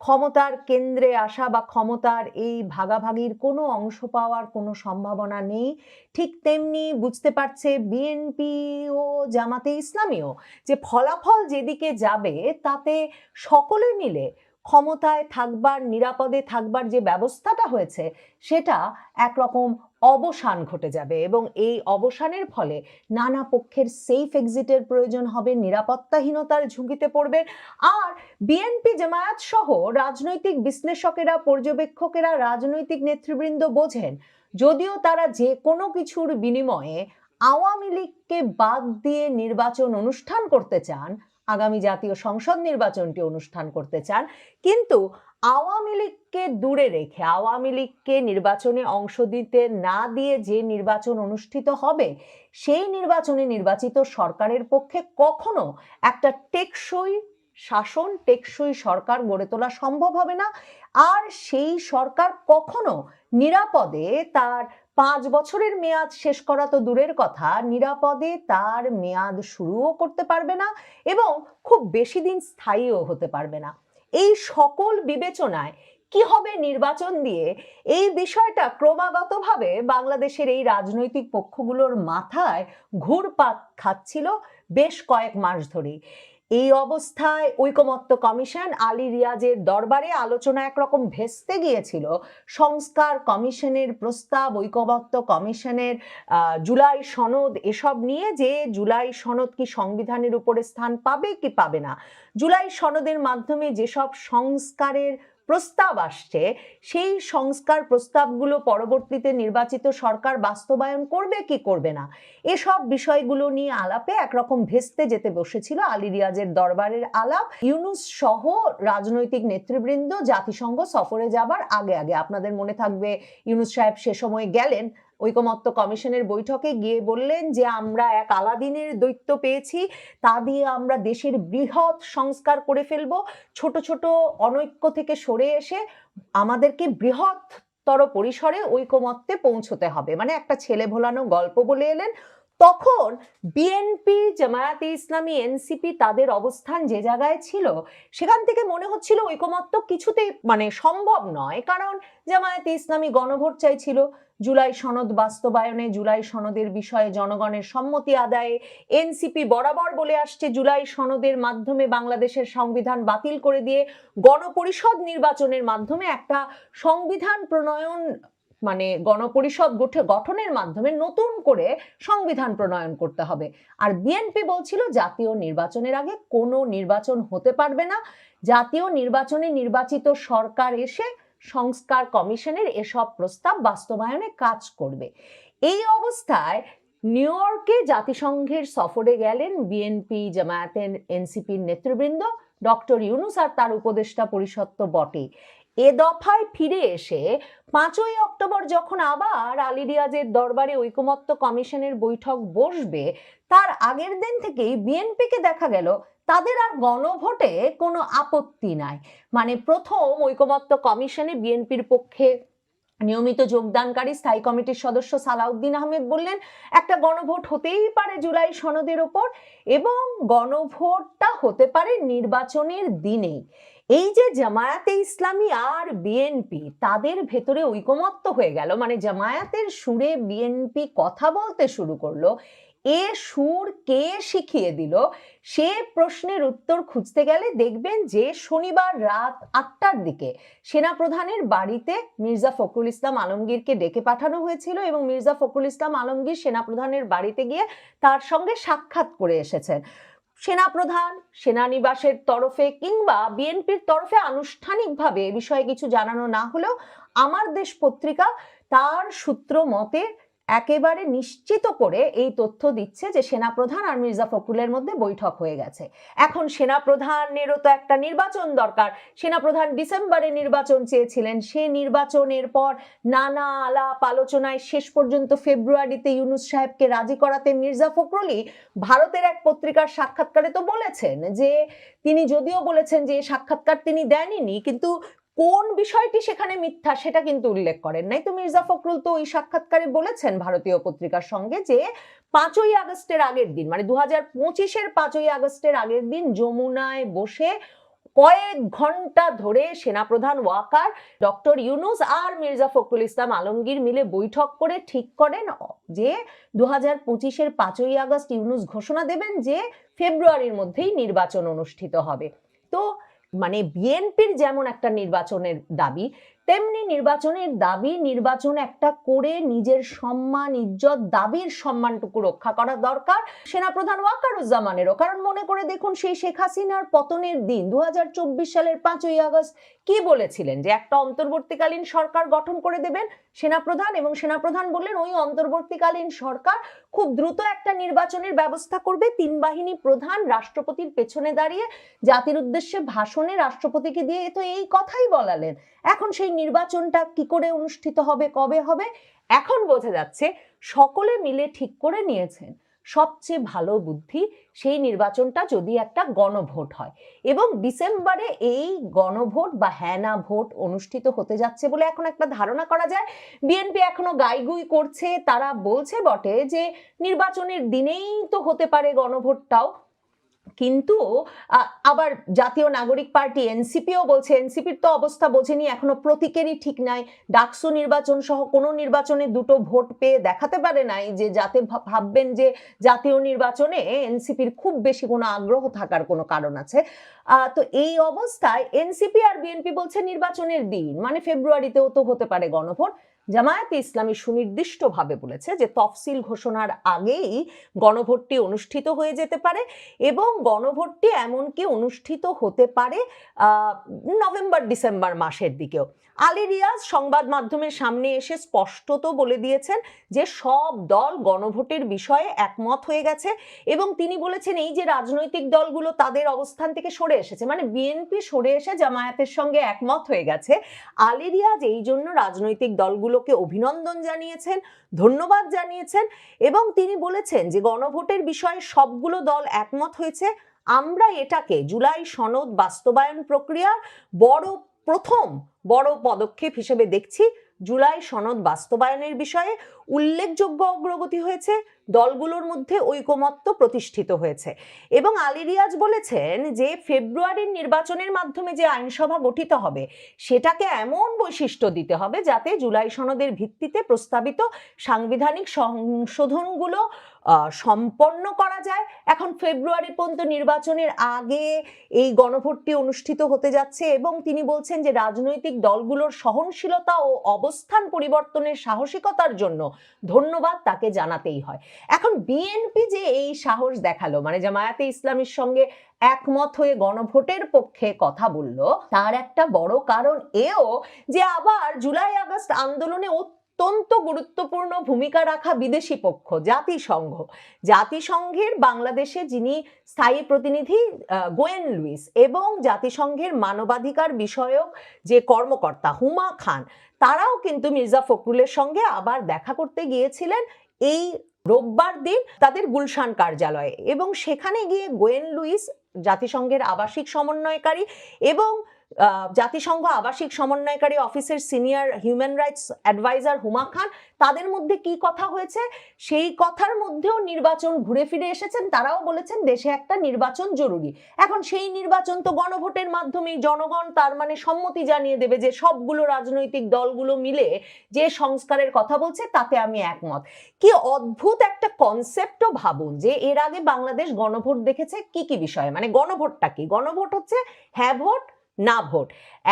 ক্ষমতার কেন্দ্রে আসা বা ক্ষমতার এই ভাগাভাগির কোনো অংশ পাওয়ার কোনো সম্ভাবনা নেই, ঠিক তেমনি বুঝতে পারছে বিএনপি ও জামাতে ইসলামীও যে ফলাফল যেদিকে যাবে তাতে সকলে মিলে ক্ষমতায় থাকবার, নিরাপদে থাকবার যে ব্যবস্থাটা হয়েছে সেটা একরকম অবসান ঘটে যাবে, এবং এই অবসানের ফলে নানা পক্ষের সেফ এক্সিটের প্রয়োজন হবে, নিরাপত্তাহীনতার ঝুঁকিতে পড়বে। আর বিএনপি জামায়াত সহ রাজনৈতিক বিশ্লেষকেরা, পর্যবেক্ষকেরা, রাজনৈতিক নেতৃবৃন্দ বোঝেন, যদিও তারা যে কোনো কিছুর বিনিময়ে আওয়ামী লীগকে বাদ দিয়ে নির্বাচন অনুষ্ঠান করতে চান, আগামী জাতীয় সংসদ নির্বাচনটি অনুষ্ঠান করতে চান, কিন্তু আওয়ামী লীগকে দূরে রেখে, আওয়ামী লীগকে নির্বাচনে অংশ দিতে না দিয়ে যে নির্বাচন অনুষ্ঠিত হবে, সেই নির্বাচনে নির্বাচিত সরকারের পক্ষে কখনো একটা টেকসই শাসন, টেকসই সরকার গড়ে তোলা সম্ভব হবে না। আর সেই সরকার কখনো নিরাপদে তার 5 বছরের মেয়াদ শেষ করা তো দূরের কথা, নিরাপদে তার মেয়াদ শুরুও করতে পারবে না এবং খুব বেশি দিন স্থায়ীও হতে পারবে না। এই সকল বিবেচনায় কি হবে নির্বাচন দিয়ে, এই বিষয়টা ক্রমাগতভাবে বাংলাদেশের এই রাজনৈতিক পক্ষগুলোর মাথায় ঘুরপাক খাচ্ছিল বেশ কয়েক মাস ধরেই। এই অবস্থায় ঐকমত্য কমিশন আলী রিয়াজের দরবারে আলোচনা একরকম ভেস্তে গিয়েছিল। সংস্কার কমিশনের প্রস্তাব, ঐকমত্য কমিশনের জুলাই সনদ, এসব নিয়ে যে জুলাই সনদ কি সংবিধানের উপরে স্থান পাবে কি পাবে না, জুলাই সনদের মাধ্যমে যেসব সংস্কারের প্রস্তাব আসছে সেই সংস্কার প্রস্তাবগুলো পরবর্তীতে নির্বাচিত সরকার বাস্তবায়ন করবে কি করবে না, এসব বিষয়গুলো নিয়ে আলাপে একরকম ভেস্তে যেতে বসেছিল আলী রিয়াজের দরবারের আলাপ। ইউনূস সহ রাজনৈতিক নেতৃবৃন্দ জাতিসংঘ সফরে যাবার আগে আগে, আপনাদের মনে থাকবে ইউনূস সাহেব সে সময় গেলেন ঐকমত্য কমিশনের বৈঠকে, গিয়ে বললেন যে আমরা এক আলাদিনের দৈত্য পেয়েছি, তা দিয়ে আমরা দেশের বৃহৎ সংস্কার করে ফেলবো, ছোট ছোট অনৈক্য থেকে সরে এসে আমাদেরকে বৃহত্তর পরিসরে ঐকমত্যে পৌঁছতে হবে, মানে একটা ছেলে ভোলানো গল্প বলে এলেন। তখন বিএনপি, জামায়াতে ইসলামী, এনসিপি তাদের অবস্থান যে জায়গায় ছিল সেখান থেকে মনে হচ্ছিল ঐকমত্য কিছুতেই মানে সম্ভব নয়, কারণ জামায়াতে ইসলামী গণভোট চাইছিল জুলাই সনদ বাস্তবায়নে, জুলাই সনদের বিষয়ে জনগণের সম্মতি আদায়ে। এনসিপি বরাবর বলে আসছে জুলাই সনদের মাধ্যমে বাংলাদেশের সংবিধান বাতিল করে দিয়ে গণপরিষদ নির্বাচনের মাধ্যমে একটা সংবিধান প্রণয়ন, মানে গণপরিষদ গঠনের মাধ্যমে নতুন করে সংবিধান প্রণয়ন করতে হবে। আর বিএনপি বলছিল জাতীয় নির্বাচনের আগে কোনো নির্বাচন হতে পারবে না, জাতীয় নির্বাচনে নির্বাচিত সরকার এসে সংস্কার কমিশনের এসব প্রস্তাব বাস্তবায়নে কাজ করবে। এই অবস্থায় নিউ ইয়র্কে জাতিসংঘের সফরে গেলেন বিএনপি, জামায়াতের, এনসিপির নেতৃবৃন্দ। ডক্টর ইউনূস আর তার উপদেষ্টা পরিষদ তো বটেই। এ দফায় ফিরে এসে 5ই অক্টোবর যখন আবার আলী রিয়াজের দরবারে ঐকমত্য কমিশনের বৈঠক বসবে, তার আগের দিন থেকেই বিএনপিকে দেখা গেল তাদের আর গণভোটে কোনো আপত্তি নাই। মানে প্রথম ঐকমত্য কমিশনে বিএনপির পক্ষে নিয়মিত যোগদানকারী স্থায়ী কমিটির সদস্য সালাউদ্দিন আহমেদ বললেন একটা গণভোট হতেই পারে জুলাই সনদের ওপর, এবং গণভোটটা হতে পারে নির্বাচনের দিনেই। এই যে জামায়াতে ইসলামী আর বিএনপি তাদের ভেতরে ঐকমত্য হয়ে গেল, মানে জামায়াতের সুরে বিএনপি কথা বলতে শুরু করলো, এ সুর কে শিখিয়ে দিল সে প্রশ্নের উত্তর খুঁজতে গেলে দেখবেন যে শনিবার রাত 8টার দিকে সেনাপ্রধানের বাড়িতে মির্জা ফখরুল ইসলাম আলমগীরকে ডেকে পাঠানো হয়েছিল এবং মির্জা ফখরুল ইসলাম আলমগীর সেনাপ্রধানের বাড়িতে গিয়ে তার সঙ্গে সাক্ষাৎ করে এসেছেন। সেনাপ্রধান সেনানিবাসের তরফে কিংবা বিএনপির তরফে আনুষ্ঠানিকভাবে এ বিষয়ে কিছু জানানো না হলেও আমার দেশ পত্রিকা তার সূত্র মতে একেবারে নিশ্চিত করে এই তথ্য দিচ্ছে যে সেনাপ্রধান আর মির্জা ফখরুলের মধ্যে বৈঠক হয়ে গেছে। এখন সেনাপ্রধানেরও তো একটা নির্বাচন দরকার, সেনাপ্রধান ডিসেম্বরে নির্বাচন চেয়েছিলেন, সে নির্বাচনের পর নানা আলাপ আলোচনায় শেষ পর্যন্ত ফেব্রুয়ারিতে ইউনূস সাহেবকে রাজি করাতে মির্জা ফখরুলই ভারতের এক পত্রিকার সাক্ষাৎকারে তো বলেছেন যে তিনি যদিও বলেছেন যে সাক্ষাৎকার তিনি দেননি, কিন্তু কোন বিষয়টি সেখানে মিথ্যা সেটা কিন্তু উল্লেখ করেন নাই। তো মির্জা ফখরুল তো ওই সাক্ষাৎকারে বলেছেন ভারতীয় পত্রিকার সঙ্গে যে 5ই আগস্টের আগের দিন, মানে 2025-এর 5ই আগস্টের আগের দিন যমুনায় বসে কয়েক ঘন্টা ধরে সেনাপ্রধান ওয়াকার, ডক্টর ইউনূস আর মির্জা ফখরুল ইসলাম আলমগীর মিলে বৈঠক করে ঠিক করেন যে 2025-এর 5ই আগস্ট ইউনূস ঘোষণা দেবেন যে ফেব্রুয়ারির মধ্যেই নির্বাচন অনুষ্ঠিত হবে। তো মানে বিএনপির যেমন একটা নির্বাচনের দাবি, তেমনি নির্বাচনের দাবি, নির্বাচন একটা করে নিজের সম্মান, ইজ্জত, দাবির সম্মানটুকু রক্ষা করা দরকার সেনাপ্রধান ওয়াকারুজ্জামানেরও। কারণ মনে করে দেখুন সেই শেখ হাসিনার পতনের দিন 2024 সালের 5ই আগস্ট কি বলেছিলেন যে একটা অন্তর্বর্তীকালীন সরকার গঠন করে দেবেন সেনাপ্রধান, এবং সেনাপ্রধান বললেন ওই অন্তর্বর্তীকালীন সরকার খুব দ্রুত একটা নির্বাচনের ব্যবস্থা করবে। 3 বাহিনী প্রধান রাষ্ট্রপতির পেছনে দাঁড়িয়ে জাতির উদ্দেশ্যে ভাষণে রাষ্ট্রপতিকে দিয়ে তো এই কথাই বলালেন। এখন সেই নির্বাচনটা কি করে অনুষ্ঠিত হবে, কবে হবে, এখন বোঝা যাচ্ছে সকলে মিলে ঠিক করে নিয়েছেন সবচেয়ে ভালো বুদ্ধি সেই নির্বাচনটা যদি একটা গণভোট হয়, এবং ডিসেম্বরে এই গণভোট বা হ্যাঁ না ভোট অনুষ্ঠিত হতে যাচ্ছে বলে এখন একটা ধারণা করা যায়। বিএনপি এখনো গাইগুই করছে, তারা বলছে বটে যে নির্বাচনের দিনেই তো হতে পারে গণভোটটাও, কিন্তু আবার জাতীয় নাগরিক পার্টি এনসিপিও বলছে, এনসিপির তো অবস্থা বোঝেনি, এখনো প্রতীকেরই ঠিক নাই, ডাকসু নির্বাচন সহ কোনো নির্বাচনে দুটো ভোট পেয়ে দেখাতে পারে নাই যে যাতে ভাববেন যে জাতীয় নির্বাচনে এনসিপির খুব বেশি কোনো আগ্রহ থাকার কোনো কারণ আছে। তো এই অবস্থায় এনসিপি আর বিএনপি বলছে নির্বাচনের দিন মানে ফেব্রুয়ারিতেও তো হতে পারে গণভোট। জামায়াতে ইসলামী সুনির্দিষ্টভাবে বলেছে যে তফসিল ঘোষণার আগেই গণভোটটি অনুষ্ঠিত হয়ে যেতে পারে, এবং গণভোটটি এমনকি অনুষ্ঠিত হতে পারে নভেম্বর ডিসেম্বর মাসের দিকেও। আলী রিয়াজ সংবাদ মাধ্যমের সামনে এসে স্পষ্টত বলে দিয়েছেন যে সব দল গণভোটের বিষয়ে একমত হয়ে গেছে, এবং তিনি বলেছেন এই যে রাজনৈতিক দলগুলো তাদের অবস্থান থেকে সরে এসেছে, মানে বিএনপি সরে এসে জামায়াতের সঙ্গে একমত হয়ে গেছে। আলী রিয়াজ এই জন্য রাজনৈতিক দলগুলোকে অভিনন্দন জানিয়েছেন, ধন্যবাদ জানিয়েছেন, এবং তিনি বলেছেন যে গণভোটের বিষয়ে সবগুলো দল একমত হয়েছে। আমরা এটাকে জুলাই সনদ বাস্তবায়ন প্রক্রিয়ার প্রথম বড় পদক্ষেপ হিসেবে দেখছি। জুলাই সনদ বাস্তবায়নের বিষয়ে উল্লেখযোগ্য অগ্রগতি হয়েছে, দলগুলোর মধ্যে ঐকমত্য প্রতিষ্ঠিত হয়েছে, এবং আলী রিয়াজ বলেছেন যে ফেব্রুয়ারির নির্বাচনের মাধ্যমে যে আইনসভা গঠিত হবে সেটাকে এমন বৈশিষ্ট্য দিতে হবে যাতে জুলাই সনদের ভিত্তিতে প্রস্তাবিত সাংবিধানিক সংশোধনগুলো সম্পন্ন করা যায়। এখন ফেব্রুয়ারি পর্যন্ত নির্বাচনের আগে এই গণভোটটি অনুষ্ঠিত হতে যাচ্ছে, এবং তিনি বলছেন যে রাজনৈতিক দলগুলোর সহনশীলতা ও অবস্থান পরিবর্তনের সাহসিকতার জন্য ধন্যবাদ তাকে জানাতেই হয়। এখন বিএনপি যে এই সাহস দেখালো, মানে জামায়াতে ইসলামীর সঙ্গে একমত হয়ে গণভোটের পক্ষে কথা বলল, তার একটা বড় কারণ এও যে আবার জুলাই আগস্ট আন্দোলনে অত্যন্ত গুরুত্বপূর্ণ ভূমিকা রাখা বিদেশি পক্ষ জাতিসংঘের বাংলাদেশে যিনি স্থায়ী প্রতিনিধি গোয়েন লুইস, এবং জাতিসংঘের মানবাধিকার বিষয়ক যে কর্মকর্তা হুমা খান, তারাও কিন্তু মির্জা ফখরুলের সঙ্গে আবার দেখা করতে গিয়েছিলেন এই রোববার দিন তাদের গুলশান কার্যালয়ে, এবং সেখানে গিয়ে গোয়েন লুইস, জাতিসংঘের আবাসিক সমন্বয়কারী এবং জাতিসংঘ আবাসিক সমন্বয়কারী অফিসের সিনিয়র হিউম্যান রাইটস অ্যাডভাইজার হুমা খান, তাদের মধ্যে কি কথা হয়েছে সেই কথার মধ্যেও নির্বাচন ঘুরে ফিরে এসেছেন। তারাও বলেছেন দেশে একটা নির্বাচন জরুরি। এখন সেই নির্বাচন তো গণভোটের মাধ্যমেই জনগণ তার মানে সম্মতি জানিয়ে দেবে যে সবগুলো রাজনৈতিক দলগুলো মিলে যে সংস্কারের কথা বলছে তাতে আমি একমত। কি অদ্ভুত একটা কনসেপ্টও ভাবুন যে এর আগে বাংলাদেশ গণভোট দেখেছে কি কি বিষয়ে, মানে গণভোটটা কি, গণভোট হচ্ছে হ্যাঁ ভোট না ভোট।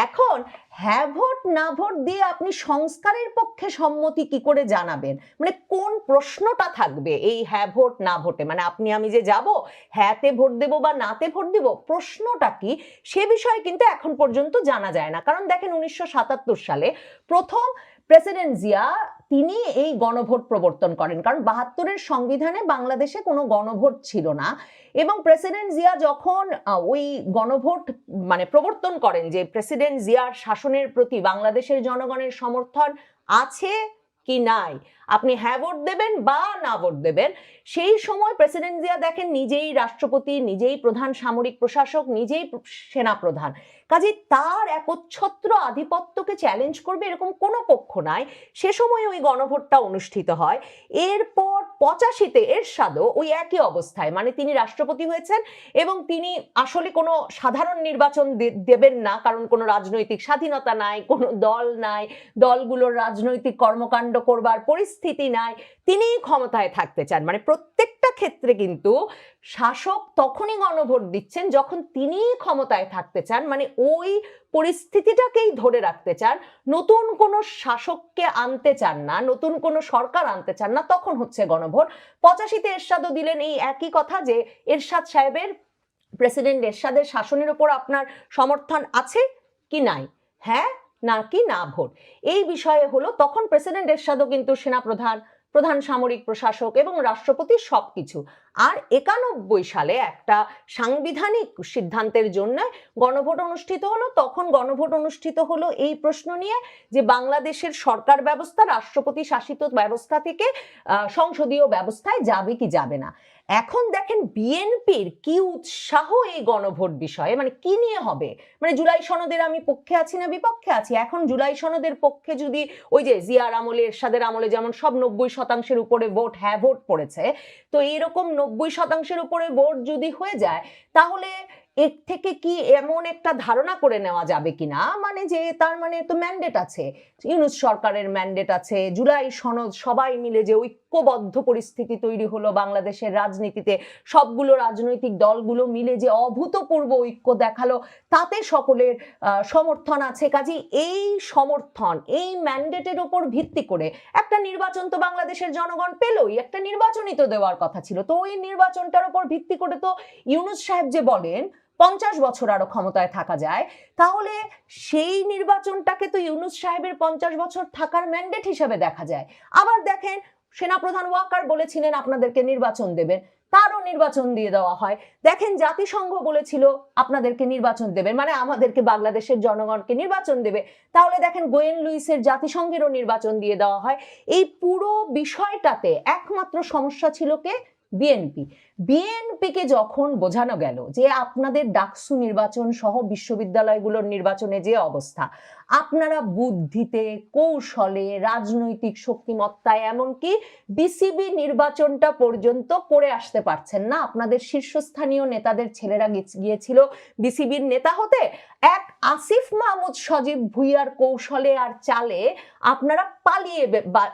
এখন হ্যাঁ ভোট না ভোট দিয়ে আপনি সংস্কারের পক্ষে সম্মতি কি করে জানাবেন, মানে কোন প্রশ্নটা থাকবে এই হ্যাঁ ভোট না ভোটে, মানে আপনি আমি যে যাব হ্যাঁতে ভোট দেব বা নাতে ভোট দেব, প্রশ্নটা কি সে বিষয়ে কিন্তু এখন পর্যন্ত জানা যায় না। কারণ দেখেন 1977 সালে প্রথম প্রেসিডেন্ট জিয়া তিনি এই গণভোট প্রবর্তন করেন, কারণ 72-এর সংবিধানে বাংলাদেশে কোনো গণভোট ছিল না, এবং প্রেসিডেন্ট জিয়া যখন ওই গণভোট মানে প্রবর্তন করেন যে প্রেসিডেন্ট জিয়ার শাসনের প্রতি বাংলাদেশের জনগণের সমর্থন আছে কি নাই, আপনি হ্যাঁ ভোট দেবেন বা না ভোট দেবেন, সেই সময় প্রেসিডেন্ট জিয়া দেখেন নিজেই রাষ্ট্রপতি, নিজেই প্রধান সামরিক প্রশাসক, নিজেই সেনা প্রধান, কাজে তার একচ্ছত্র আধিপত্যকে চ্যালেঞ্জ করবে এরকম কোনো পক্ষ নাই। সে সময় ওই গণভোটটা অনুষ্ঠিত হয়। এরপর 85-তে এরশাদও ওই একই অবস্থায়, মানে তিনি রাষ্ট্রপতি হয়েছেন এবং তিনি আসলে কোনো সাধারণ নির্বাচন দেবেন না, কারণ কোনো রাজনৈতিক স্বাধীনতা নাই, কোনো দল নাই, দলগুলোর রাজনৈতিক কর্মকাণ্ড করবার পরিস্থিতি নাই, তিনিই ক্ষমতায় থাকতে চান। মানে প্রত্যেকটা ক্ষেত্রে কিন্তু শাসক তখনই গণভোট দিচ্ছেন যখন তিনিই ক্ষমতায় থাকতে চান, মানে ওই পরিস্থিতিটাকেই ধরে রাখতে চান, নতুন কোনো শাসককে আনতে চান না, নতুন কোনো সরকার আনতে চান না, তখন হচ্ছে গণভোট। 85-তে এরশাদও দিলেন এই একই কথা যে এরশাদ সাহেবের, প্রেসিডেন্ট এরশাদের শাসনের উপর আপনার সমর্থন আছে কি নাই, হ্যাঁ নাকি না ভোট, এই বিষয়ে হলো। তখন প্রেসিডেন্ট এরশাদও কিন্তু সেনাপ্রধান, প্রধান সামরিক প্রশাসক এবং রাষ্ট্রপতি সবকিছু। আর 91 সালে একটা সাংবিধানিক সিদ্ধান্তের জন্য গণভোট অনুষ্ঠিত হলো। তখন গণভোট অনুষ্ঠিত হলো এই প্রশ্ন নিয়ে যে বাংলাদেশের সরকার ব্যবস্থা রাষ্ট্রপতি শাসিত ব্যবস্থা থেকে সংসদীয় ব্যবস্থায় যাবে কি যাবে না। এখন দেখেন বিএনপির কি উৎসাহ এই গণভোট বিষয়ে, মানে কি নিয়ে হবে, মানে জুলাই সনদের আমি পক্ষে আছি না বিপক্ষে আছি। এখন জুলাই সনদের পক্ষে যদি ওই যে জিয়ার আমলে এরশাদের আমলে যেমন সব 90% উপরে ভোট হ্যাঁ ভোট পড়েছে, তো এইরকম 90% উপরে ভোট যদি হয়ে যায় তাহলে এর থেকে কি এমন একটা ধারণা করে নেওয়া যাবে কিনা, মানে যে তার মানে তো ম্যান্ডেট আছে, ইউনূস সরকারের ম্যান্ডেট আছে, জুলাই সনদ সবাই মিলে যে ঐক্যবদ্ধ পরিস্থিতি তৈরি হলো বাংলাদেশের রাজনীতিতে, সবগুলো রাজনৈতিক দলগুলো মিলে যে অভূতপূর্ব ঐক্য দেখালো, তাতে সকলের সমর্থন আছে। কাজে এই সমর্থন, এই ম্যান্ডেটের উপর ভিত্তি করে একটা নির্বাচন তো বাংলাদেশের জনগণ পেলই, একটা নির্বাচনই তো দেওয়ার কথা ছিল। তো ওই নির্বাচনটার উপর ভিত্তি করে তো ইউনূস সাহেব যে বলেন 50 বছর আরো ক্ষমতায় থাকা যায়, তাহলে সেই নির্বাচনটাকে তো ইউনূস সাহেবের 50 বছর থাকার ম্যান্ডেট হিসেবে দেখা যায়। আবার দেখেন সেনাপ্রধান ওয়াকার বলেছিলেন আপনাদেরকে নির্বাচন দেবেন, তারও নির্বাচন দিয়ে দেওয়া হয়। দেখেন জাতিসংঘ বলেছিল আপনাদেরকে নির্বাচন দেবেন, মানে আমাদেরকে বাংলাদেশের জনগণকে নির্বাচন দেবে, তাহলে দেখেন গোয়েন লুইসের জাতিসংঘেরও নির্বাচন দিয়ে দেওয়া হয়। এই পুরো বিষয়টাতে একমাত্র সমস্যা ছিল কে? বিএনপিকে যখন বোঝানো গেল যে আপনাদের ডাকসু নির্বাচন সহ বিশ্ববিদ্যালয়গুলোর নির্বাচনে যে অবস্থা, আপনারা বুদ্ধিতে কৌশলে রাজনৈতিক শক্তিমত্তায় এমনকি বিসিবি নির্বাচনটা পর্যন্ত করে আসতে পারছেন না, আপনাদের শীর্ষস্থানীয় নেতাদের ছেলেরা গিয়েছিল বিসিবির নেতা হতে, এক আসিফ মাহমুদ সজীব ভুইয়ার কৌশলে আর চালে আপনারা পালিয়ে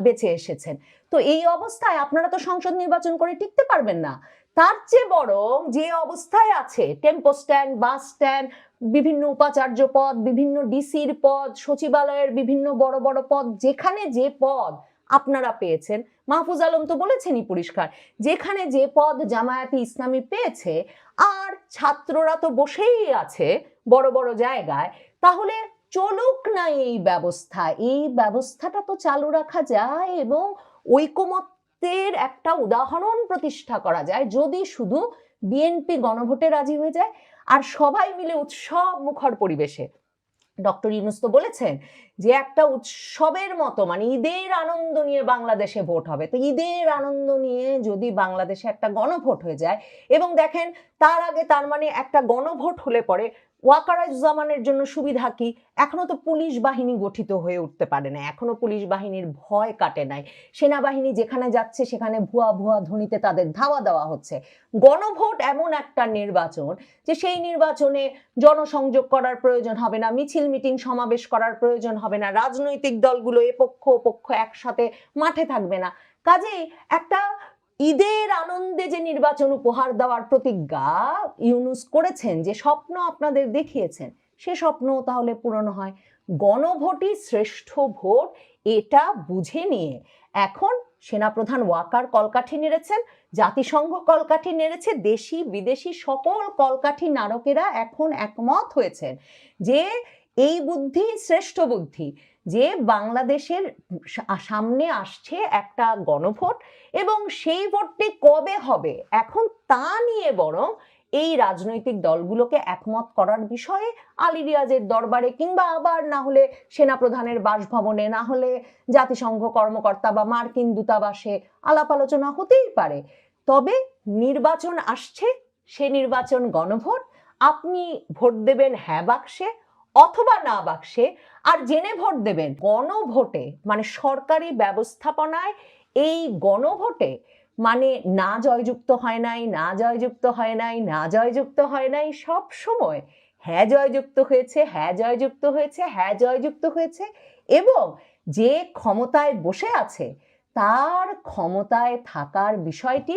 বেঁচে এসেছেন। তো এই অবস্থায় আপনারা তো সংসদ নির্বাচন করে টিকতে পারবেন না। তার চেয়ে বরং যে অবস্থায় আছে, টেম্পো স্ট্যান্ড, বাস স্ট্যান্ড, বিভিন্ন উপাচার্য পদ, বিভিন্ন ডিসির পদ, সচিবালয়ের বিভিন্ন বড় বড় পদ, যেখানে যে পদ আপনারা পেয়েছেন, মাহফুজ আলম তো বলেছেনই পরিষ্কার, যেখানে যে পদ জামায়াতে ইসলামী পেয়েছে আর ছাত্ররা তো বসেই আছে বড় বড় জায়গায়, তাহলে চলুক না এই ব্যবস্থা। এই ব্যবস্থাটা তো চালু রাখা যায় এবং ঐকমত্যের একটা উদাহরণ প্রতিষ্ঠা করা যায় যদি শুধু বিএনপি গণভোটে রাজি হয়ে যায় আর সবাই মিলে উৎসব মুখর পরিবেশে। ডক্টর ইউনূস তো বলেছেন যে একটা উৎসবের মতো, মানে ঈদের আনন্দ নিয়ে বাংলাদেশে ভোট হবে। তো ঈদের আনন্দ নিয়ে যদি বাংলাদেশে একটা গণভোট হয়ে যায়, এবং দেখেন তার আগে তার মানে একটা গণভোট হলে পরে ওয়াকারুজ্জামানের জন্য সুবিধা কি, এখনো তো পুলিশ বাহিনী গঠিত হয়ে উঠতে পারে না, এখনো পুলিশ বাহিনীর ভয় কাটে নাই, সেনাবাহিনী যেখানে যাচ্ছে সেখানে ভুয়া ভুয়া ধ্বনিতে তাদের ধাওয়া দেওয়া হচ্ছে। গণভোট এমন একটা নির্বাচন যে সেই নির্বাচনে জনসংযোগ করার প্রয়োজন হবে না, মিছিল মিটিং সমাবেশ করার প্রয়োজন হবে না, রাজনৈতিক দলগুলো এ পক্ষ ও পক্ষ একসাথে মাঠে থাকবে না। কাজেই একটা ঈদের আনন্দে যে নির্বাচন উপহার দেওয়ার প্রতিজ্ঞা ইউনূস করেছেন, যে স্বপ্ন আপনাদের দেখিয়েছেন, সে স্বপ্ন তাহলে পূরণ হয়। গণভোটই শ্রেষ্ঠ ভোট, এটা বুঝে নিয়ে এখন সেনাপ্রধান ওয়াকার কলকাঠি নেড়েছেন, জাতিসংঘ কলকাঠি নেড়েছে, দেশি বিদেশি সকল কলকাঠি নারকেরা এখন একমত হয়েছেন যে এই বুদ্ধি শ্রেষ্ঠ বুদ্ধি, যে বাংলাদেশের সামনে আসছে একটা গণভোট এবং সেই ভোটটি কবে হবে এখন তা নিয়ে বরং এই রাজনৈতিক দলগুলোকে একমত করার বিষয়ে আলী রিয়াজের দরবারে কিংবা আবার না হলে সেনাপ্রধানের বাসভবনে, না হলে জাতিসংঘ কর্মকর্তা বা মার্কিন দূতাবাসে আলাপ আলোচনা হতেই পারে। তবে নির্বাচন আসছে, সে নির্বাচন গণভোট, আপনি ভোট দেবেন হ্যাঁ বাক্সে অথবা না বাক্সে, আর জেনে ভোট দেবেন গণভোটে, মানে সরকারি ব্যবস্থাপনায় এই গণভোটে মানে না জয়যুক্ত হয় নাই, না জয়যুক্ত হয় নাই, না জয়যুক্ত হয় নাই, সব সময় হ্যাঁ জয়যুক্ত হয়েছে, হ্যাঁ জয়যুক্ত হয়েছে, হ্যাঁ জয়যুক্ত হয়েছে, এবং যে ক্ষমতায় বসে আছে তার ক্ষমতায় থাকার বিষয়টি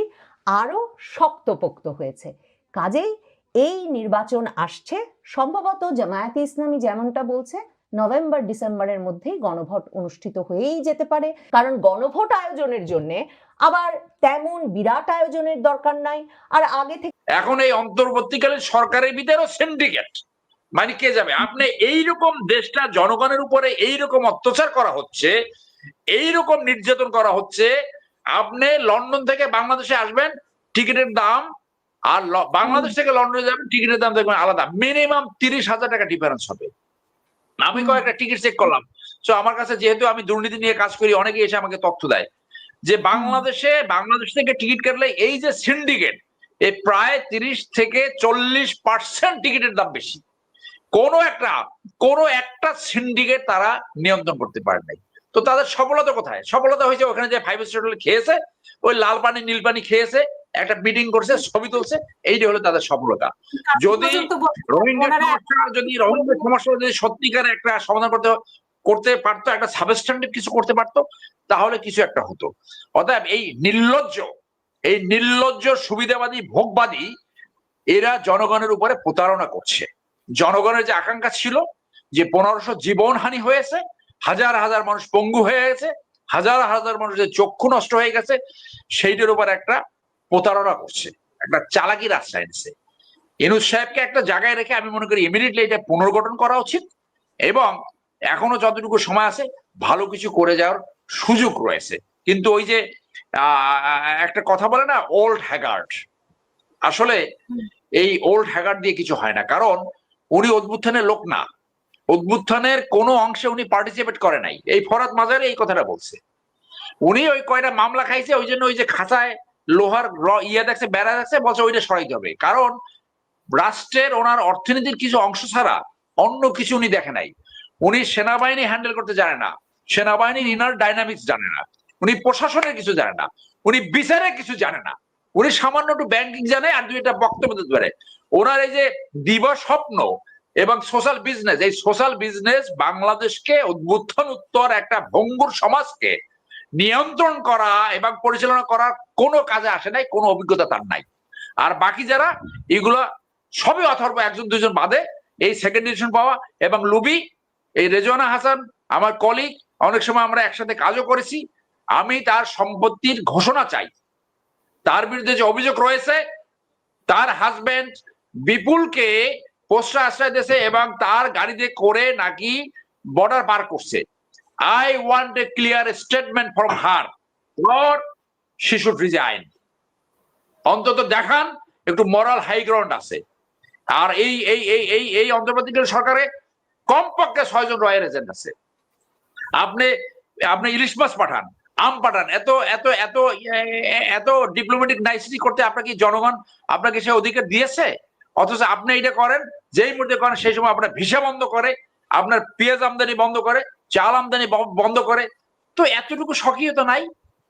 আরো শক্তপোক্ত হয়েছে। কাজেই এই নির্বাচন আসছে, সম্ভবত জামায়াতে ইসলামী যেমনটা বলছে নভেম্বর ডিসেম্বরের মধ্যেই গণভোট অনুষ্ঠিত হয়েই যেতে পারে, কারণ গণভোট আয়োজনের জন্য আবার তেমন বিরাট আয়োজনের দরকার নাই। আর আগে থেকে এখন এই অন্তর্বর্তীকালীন সরকারের ভিতরেও সিন্ডিকেট, মানে কে যাবে? আপনি এইরকম দেশটা জনগণের উপরে এইরকম অত্যাচার করা হচ্ছে, এইরকম নির্যাতন করা হচ্ছে, আপনি লন্ডন থেকে বাংলাদেশে আসবেন, টিকিটের দাম আর বাংলাদেশ থেকে লন্ডনে যাবেন, টিকিটের দাম দেখবেন আলাদা, মিনিমাম 30,000 টাকা ডিফারেন্স হবে। আমি কয়েকটা টিকিট চেক করলাম। তো আমার কাছে যেহেতু আমি দুর্নীতি নিয়ে কাজ করি, অনেকে এসে আমাকে তথ্য দেয় যে বাংলাদেশ থেকে টিকিট কাটলে এই যে সিন্ডিকেট, এই প্রায় 30 থেকে 40% টিকিটের দাম বেশি। কোনো একটা সিন্ডিকেট তারা নিয়ন্ত্রণ করতে পারে নাই। তো তাদের সফলতা কোথায়? সফলতা হয়েছে ওখানে যে 5 স্টার হোটেলে খেয়েছে, ওই লাল পানি নীল পানি খেয়েছে, একটা মিটিং করছে, ছবি তুলছে, এইটা হলো তাদের সফলতা। যদি রোহিঙ্গা সমস্যা যদি সত্যিকার একটা সমাধান করতে পারতো, একটা সাবস্ট্যান্টিভ কিছু করতে পারতো, তাহলে কিছু একটা হতো। অতএব এই নির্লজ্জ সুবিধাবাদী ভোগবাদী এরা জনগণের উপরে প্রতারণা করছে। জনগণের যে আকাঙ্ক্ষা ছিল যে 1500 জীবনহানি হয়েছে, হাজার হাজার মানুষ পঙ্গু হয়ে গেছে, হাজার হাজার মানুষের চক্ষু নষ্ট হয়ে গেছে, সেইটার উপর একটা প্রতারণা করছে, একটা চালাকির আশ্রয় নিচ্ছে। ইউনূস সাহেবকে একটা জায়গায় রেখে আমি মনে করি ইমিডিয়েটলি এটা পুনর্গঠন করা উচিত, এবং এখনো যতটুকু সময় আছে ভালো কিছু করে যাওয়ার সুযোগ রয়েছে। কিন্তু ওই যে একটা কথা বলে না, ওল্ড হ্যাগার্ড, আসলে এই ওল্ড হ্যাগার্ড দিয়ে কিছু হয় না। কারণ উনি অভ্যুত্থানের লোক না, অভ্যুত্থানের কোনো অংশে উনি পার্টিসিপেট করে নাই। এই ফরাদ মাজারে এই কথাটা বলছে। উনি ওই কয়টা মামলা খাইছে, ওই জন্য ওই যে খাঁচায় লোহার দেখছে, বেড়া দেখছে, বলছে ওইটা সরাইতে হবে। কারণ রাষ্ট্রের ওনার অর্থনীতির কিছু অংশ ছাড়া অন্য কিছু উনি দেখে নাই। উনি সেনাবাহিনী হ্যান্ডেল করতে জানে না, সেনাবাহিনীর ইনার ডাইনামিক্স জানে না, উনি প্রশাসনের কিছু জানে না, উনি বিচারের কিছু জানে না, উনি সামান্য একটু ব্যাংকিং জানে আর দুইটা বক্তব্য দিতে পারে। ওনার এই যে দিবা স্বপ্ন এবং সোশ্যাল বিজনেস, এই সোশ্যাল বিজনেস বাংলাদেশকে উদ্বুদ্ধন উত্তর একটা ভঙ্গুর সমাজকে নিয়ন্ত্রণ করা এবং পরিচালনা করার কোনো কাজে আসে নাই, কোনো অভিজ্ঞতা তার নাই। আর বাকি যারা এগুলা সবই অথর্ব, একজন দুজন বাদে, এই সেকেন্ড ডিভিশন পাওয়া এবং লুবি, এই রেজওয়ানা হাসান আমার কলিগ, অনেক সময় আমরা একসাথে কাজও করেছি। আমি তার সম্পত্তির ঘোষণা চাই। তার বিরুদ্ধে যে অভিযোগ রয়েছে, তার হাজবেন্ড বিপুলকে পোস্টা আশ্রয় দিয়েছে এবং তার গাড়িতে করে নাকি বর্ডার পার করছে। I want a clear statement from her, not she should resign. অন্তত দেখান একটু মরাল হাই গ্রাউন্ড আছে। আর এই অন্তর্বর্তীকালীন সরকারে কমপক্ষে 6 জন রয়্যাল এজেন্ট আছে। আপনি ইলিশ মাছ পাঠান, আম পাঠান, এত এত এত এত ডিপ্লোম্যাটিক নাইসিটি করতে আপনাকে জনগণ আপনাকে সে অধিকার দিয়েছে? অথচ আপনি এটা করেন, যেই মুহূর্তে করেন সেই সময় আপনার ভিসা বন্ধ করে, আপনার পেঁয়াজ আমদানি বন্ধ করে, চাল আমদানি বন্ধ করে। তো এতটুকু স্বকীয়তা নাই?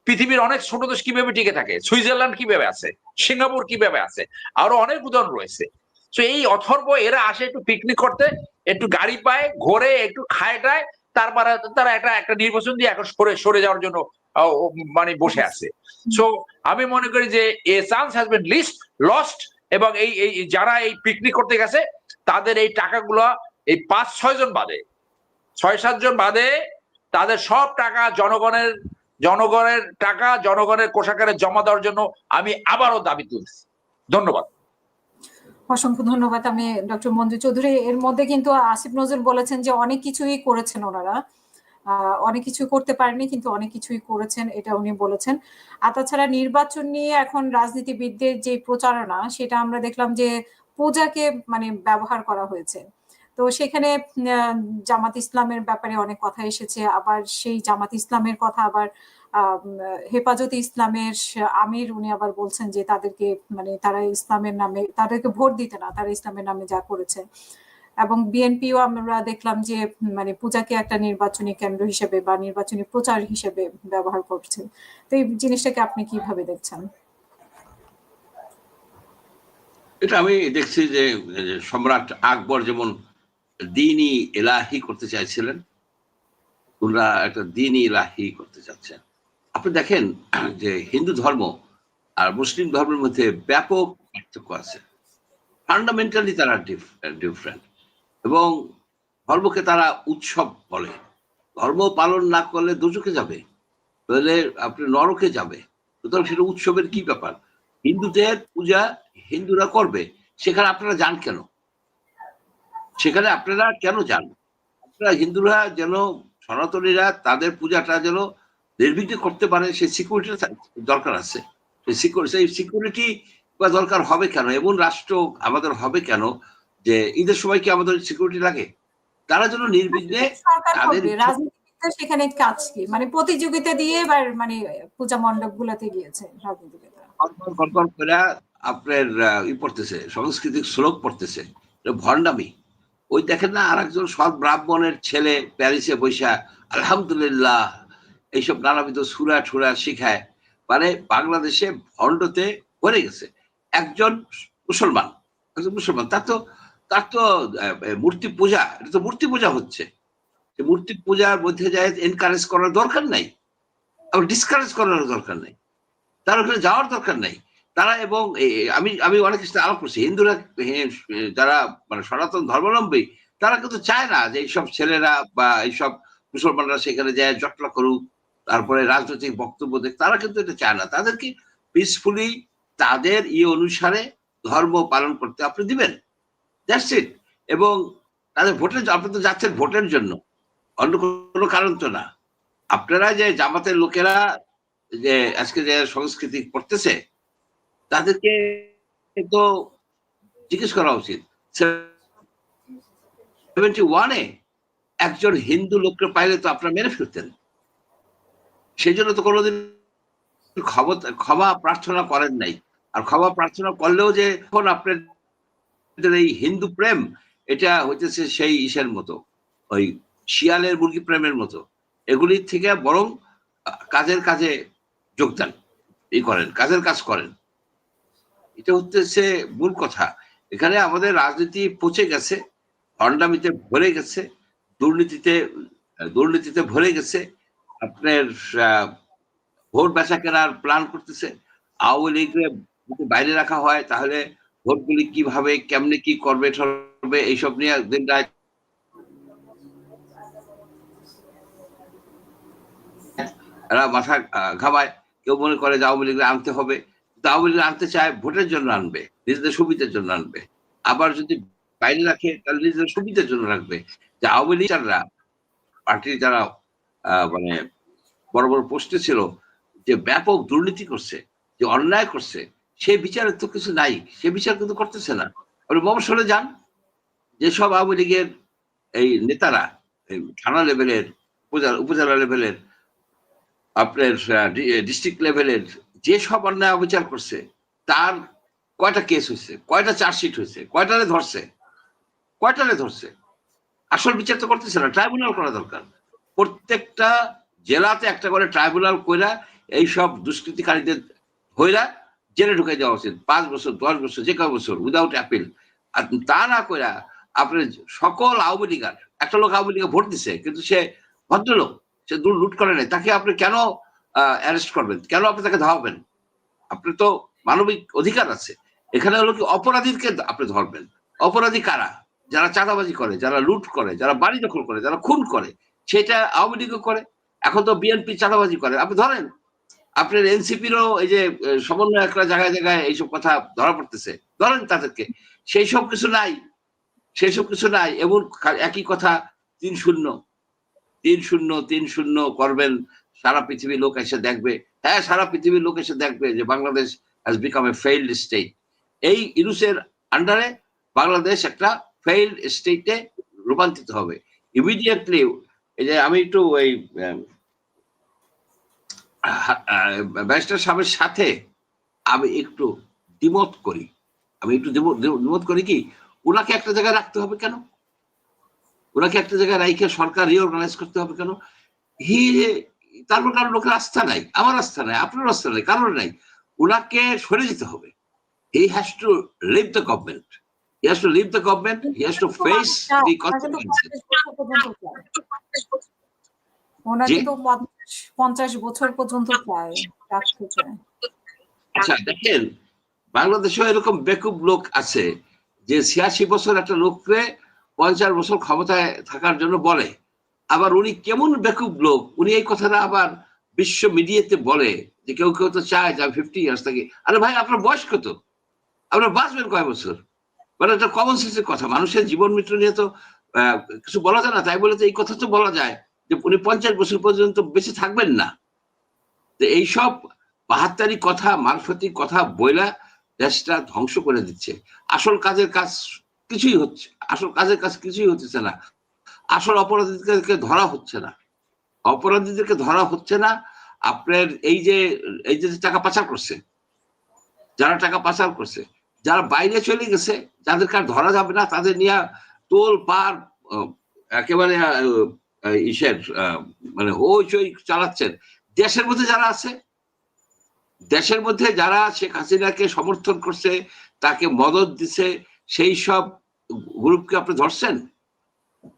পৃথিবীর অনেক ছোট দেশ কিভাবে টিকে থাকে, সুইজারল্যান্ড কিভাবে আছে, সিঙ্গাপুর কিভাবে আছে, আরো অনেক উদাহরণ রয়েছে। তো এই অথর্ব এরা আসে একটু পিকনিক করতে, একটু গাড়ি পায়, ঘোরে, একটু খায় টায়, তারপরে তারা একটা নির্বাচন দিয়ে এখন সরে যাওয়ার জন্য মানে বসে আছে। সো আমি মনে করি যে এ চান্স হ্যাজ বিন লস্ট, এবং এই যারা এই পিকনিক করতে গেছে তাদের এই টাকাগুলো এই 5-6 জন বাদে, 6-7 জন বাদে তাদের সব টাকা জনগণের টাকা জনগণের কোষাগারে জমা দেওয়ার জন্য আমি আবারও দাবি তুলছি। ধন্যবাদ। অসংখ্য ধন্যবাদ। আমি ডক্টর মঞ্জু চৌধুরী, এর মধ্যে কিন্তু আসিফ নজরুল বলেছেন যে অনেক কিছুই করেছেন ওনারা, অনেক কিছু করতে পারেনি কিন্তু অনেক কিছুই করেছেন, এটা উনি বলেছেন। আর তাছাড়া নির্বাচন নিয়ে এখন রাজনীতিবিদদের যে প্রচারণা, সেটা আমরা দেখলাম যে পূজাকে মানে ব্যবহার করা হয়েছে। তো সেখানে জামাত ইসলামের ব্যাপারে অনেক কথা এসেছে, আবার সেই জামাত ইসলামের কথা আবার হেফাজতে ইসলামের আমির উনি আবার বলছেন যে তাদেরকে মানে তারা ইসলামের নামে, তাদেরকে ভোট দিতে না, তারা ইসলামের নামে যা করেছে। এবং বিএনপিও আমরা দেখলাম যে মানে পূজাকে একটা নির্বাচনী কেন্দ্র হিসেবে বা নির্বাচনী প্রচার হিসেবে ব্যবহার করছে। তো এই জিনিসটাকে আপনি কিভাবে দেখছেন? এটা আমি দেখছি যে সম্রাট আকবর যেমন দ্বীনি ইলাহি করতে চাইছিলেন, ওরা একটা দ্বীনি ইলাহি করতে চাচ্ছেন। আপনি দেখেন যে হিন্দু ধর্ম আর মুসলিম ধর্মের মধ্যে ব্যাপক পার্থক্য আছে, ফান্ডামেন্টালি তারা ডিফারেন্ট, এবং ধর্মকে তারা উৎসব বলে। ধর্ম পালন না করলে দোজখে যাবে, তাহলে আপনি নরকে যাবে। সুতরাং সেটা উৎসবের কি ব্যাপার? হিন্দুদের পূজা হিন্দুরা করবে, সেখানে আপনারা যান কেন? সেখানে আপনারা কেন যান? আপনারা হিন্দুরা যেন, সনাতনীরা তাদের পূজাটা যেন নির্বিঘ্নে করতে পারে, সেই সিকিউরিটি দরকার আছে। সেই সিকিউরিটি বা দরকার হবে কেন, এমন রাষ্ট্র আমাদের হবে কেন যে ঈদের সময় কি আমাদের সিকিউরিটি লাগে? তারা যেন নির্বিঘ্নে সরকার তাদের করবে, রাজনীতিবিদদের সেখানে কাজ কি? মানে প্রতিযোগিতা দিয়ে এবার মানে পূজা মণ্ডপ গুলাতে গিয়েছে রাজনীতিবিদরা। গড়গড় করে আপনার ই পড়তেছে, সাংস্কৃতিক শ্লোক পড়তেছে, ভণ্ডামি। ওই দেখেন না, আর একজন সৎ ব্রাহ্মণের ছেলে প্যারিসে বৈশা আলহামদুলিল্লাহ এইসব নানাবিধ সুরা ঠুরা শিখায়। মানে বাংলাদেশে ভণ্ডতে ভরে গেছে। একজন মুসলমান, তার তো মূর্তি পূজা, এটা তো মূর্তি পূজা হচ্ছে। মূর্তি পূজার মধ্যে যায় এনকারেজ করার দরকার নাই, আবার ডিসকারেজ করার দরকার নাই, তার ওখানে যাওয়ার দরকার নাই। তারা এবং আমি আমি অনেক কিছু আলাপ করছি, হিন্দুরা যারা মানে সনাতন ধর্মাবলম্বী, তারা কিন্তু চায় না যে এইসব ছেলেরা বা এইসব মুসলমানরা সেখানে যায় জটলা করুক, তারপরে রাজনৈতিক বক্তব্য দেখ, তারা কিন্তু এটা চায় না। তাদেরকে পিসফুলি তাদের অনুসারে ধর্ম পালন করতে আপনি দিবেন, দ্যাটস ইট। এবং তাদের ভোটের, আপনি তো যাচ্ছেন ভোটের জন্য, অন্য কোনো কারণ তো না। আপনারা যে জামাতের লোকেরা যে আজকে যে সংস্কৃতি করতেছে, তাদেরকে তো জিজ্ঞেস করা উচিত। 71-এ একজন হিন্দু লোককে পাইলে তো আপনারা মেরে ফেলতেন। সেই জন্য তো কোনোদিন ক্ষমা প্রার্থনা করেন নাই। আর ক্ষমা প্রার্থনা করলেও যে এখন আপনাদের এই হিন্দু প্রেম, এটা হইতেছে সেই ইসের মতো, ওই শিয়ালের মুরগি প্রেমের মতো। এগুলির থেকে বরং কাজের কাজে যোগদান করেন, কাজের কাজ করেন। এটা হচ্ছে মূল কথা। এখানে আমাদের রাজনীতি পচে গেছে, ভণ্ডামিতে ভরে গেছে, দুর্নীতিতে ভরে গেছে। আপনার ভোট বেচা কেনার প্ল্যান করতেছে। আওয়ামী লীগের বাইরে রাখা হয়, তাহলে ভোটগুলি কিভাবে কেমনে কি করবে এইসব নিয়ে দিন রাত এরা মাথা ঘামায়। কেউ মনে করে যে আওয়ামী লীগের আনতে হবে, আওয়ামী লীগ আনতে চায় ভোটের জন্য আনবে, নিজেদের সুবিধার জন্য আনবে। আবার যদি বাইরে রাখে তাহলে নিজেদের সুবিধার জন্য রাখবে। যে আওয়ামী লীগাররা, পার্টির যারা মানে বড় বড় পোস্টে ছিল, যে ব্যাপক দুর্নীতি করছে, যে অন্যায় করছে, সেই বিচারের তো কিছু নাই, সে বিচার কিন্তু করতেছে না। আপনি মফস্বলে যান, যেসব আওয়ামী লীগের এই নেতারা থানা লেভেলের, উপজেলা লেভেলের, আপনার ডিস্ট্রিক্ট লেভেলের যে সব অন্যায় অবিচার করছে, তার কয়টা কেস হয়েছে, কয়টা চার্জশিট হয়েছে, কয়টারে ধরছে? আসল বিচার তো করতেছে না। ট্রাইব্যুনাল করা দরকার। প্রত্যেকটা জেলাতে একটা করে ট্রাইব্যুনাল কইরা এইসব দুষ্কৃতিকারীদের হইরা জেলে ঢুকাই দেওয়া উচিত, 5 বছর 10 বছর যে কয় বছর, উইদাউট অ্যাপিল। আর তা না কইরা আপনার সকল আওয়ামী লীগার, একটা লোক আওয়ামী লীগে ভোট দিছে কিন্তু সে ভদ্রলোক, সে লুট করে নাই, তাকে আপনি কেন অ্যারেস্ট করবেন? কেন আপনি তাকে ধাওয়াবেন? আপনি তো মানবিক অধিকার আছে। এখানে হলো কি, অপরাধীকে আপনি ধরবেন। অপরাধী কারা? যারা চাঁদাবাজি করে, যারা লুট করে, যারা বাড়ি দখল করে, যারা খুন করে, সেটা আওয়ামী লীগও করে। এখন তো বিএনপি চাঁদাবাজি করে, আপনি ধরেন। আপনার এনসিপিরও এই যে সমন্বয়করা জায়গায় জায়গায় এইসব কথা ধরা পড়তেছে, ধরেন তাদেরকে। সেই সব কিছু নাই। এবং একই কথা 3-0 করবেন, সারা পৃথিবীর লোক এসে দেখবে। হ্যাঁ, সারা পৃথিবীর লোক এসে দেখবে যে Bangladesh has become a failed state. এই ইউনুসের আন্ডারে বাংলাদেশ একটা ফেইল্ড স্টেটে রূপান্তরিত হবে ইমিডিয়েটলি। এই যে আমি একটু ওই ব্যারিস্টার সাহেবের সাথে আমি একটু দ্বিমত করি কি, ওনাকে একটা জায়গায় রাখতে হবে কেন? ওনাকে একটা জায়গায় রাইখে সরকার রিঅর্গানাইজ করতে হবে কেন? তারপর কারো লোকের আস্থা নাই, আমার আস্থা নাই, আপনার আস্থা নাই, কারোর নাই। ওনাকে সরে যেতে হবে। He has to leave the government. He has to leave the government. He has to face the consequences. ওনাকে তো 50 বছর পর্যন্ত প্রায় রাখতে চায়। আচ্ছা দেখেন, বাংলাদেশেও এরকম বেকুব লোক আছে যে 86 বছর একটা লোককে 50 বছর ক্ষমতায় থাকার জন্য বলে। আবার উনি কেমন বেকুব লোক, উনি এই কথাটা আবার বিশ্ব মিডিয়াতে বলে যে কেউ তো চায় যে 50 ইয়ার্স থাকি। আরে ভাই, আপনার বয়স কত? আপনার বাঁচবেন কয় বছর? মানে একটা কমন সেন্সের কথা। মানুষের জীবন মৃত্যু নিয়ে তো কিছু বলা যায় না, তাই বলে তো এই কথা তো বলা যায় যে উনি 50 বছর পর্যন্ত বেঁচে থাকবেন না। তো এইসব বাহাত্তারি কথা, মারফতি কথা বইলা দেশটা ধ্বংস করে দিচ্ছে। আসল কাজের কাজ কিছুই হচ্ছে, আসল কাজের কাজ কিছুই হচ্ছে না। আসল অপরাধীদেরকে ধরা হচ্ছে না, অপরাধীদেরকে ধরা হচ্ছে না। আপনার এই যে টাকা পাচার করছে, যারা টাকা পাচার করছে, যারা বাইরে চলে গেছে, যাদেরকে আর ধরা যাবে না, তাদের নিয়ে তোল পার একেবারে ইসের মানে হইচই চালাচ্ছেন। দেশের মধ্যে যারা আছে, দেশের মধ্যে যারা শেখ হাসিনাকে সমর্থন করছে, তাকে মদত দিছে, সেই সব গ্রুপকে আপনি ধরছেন?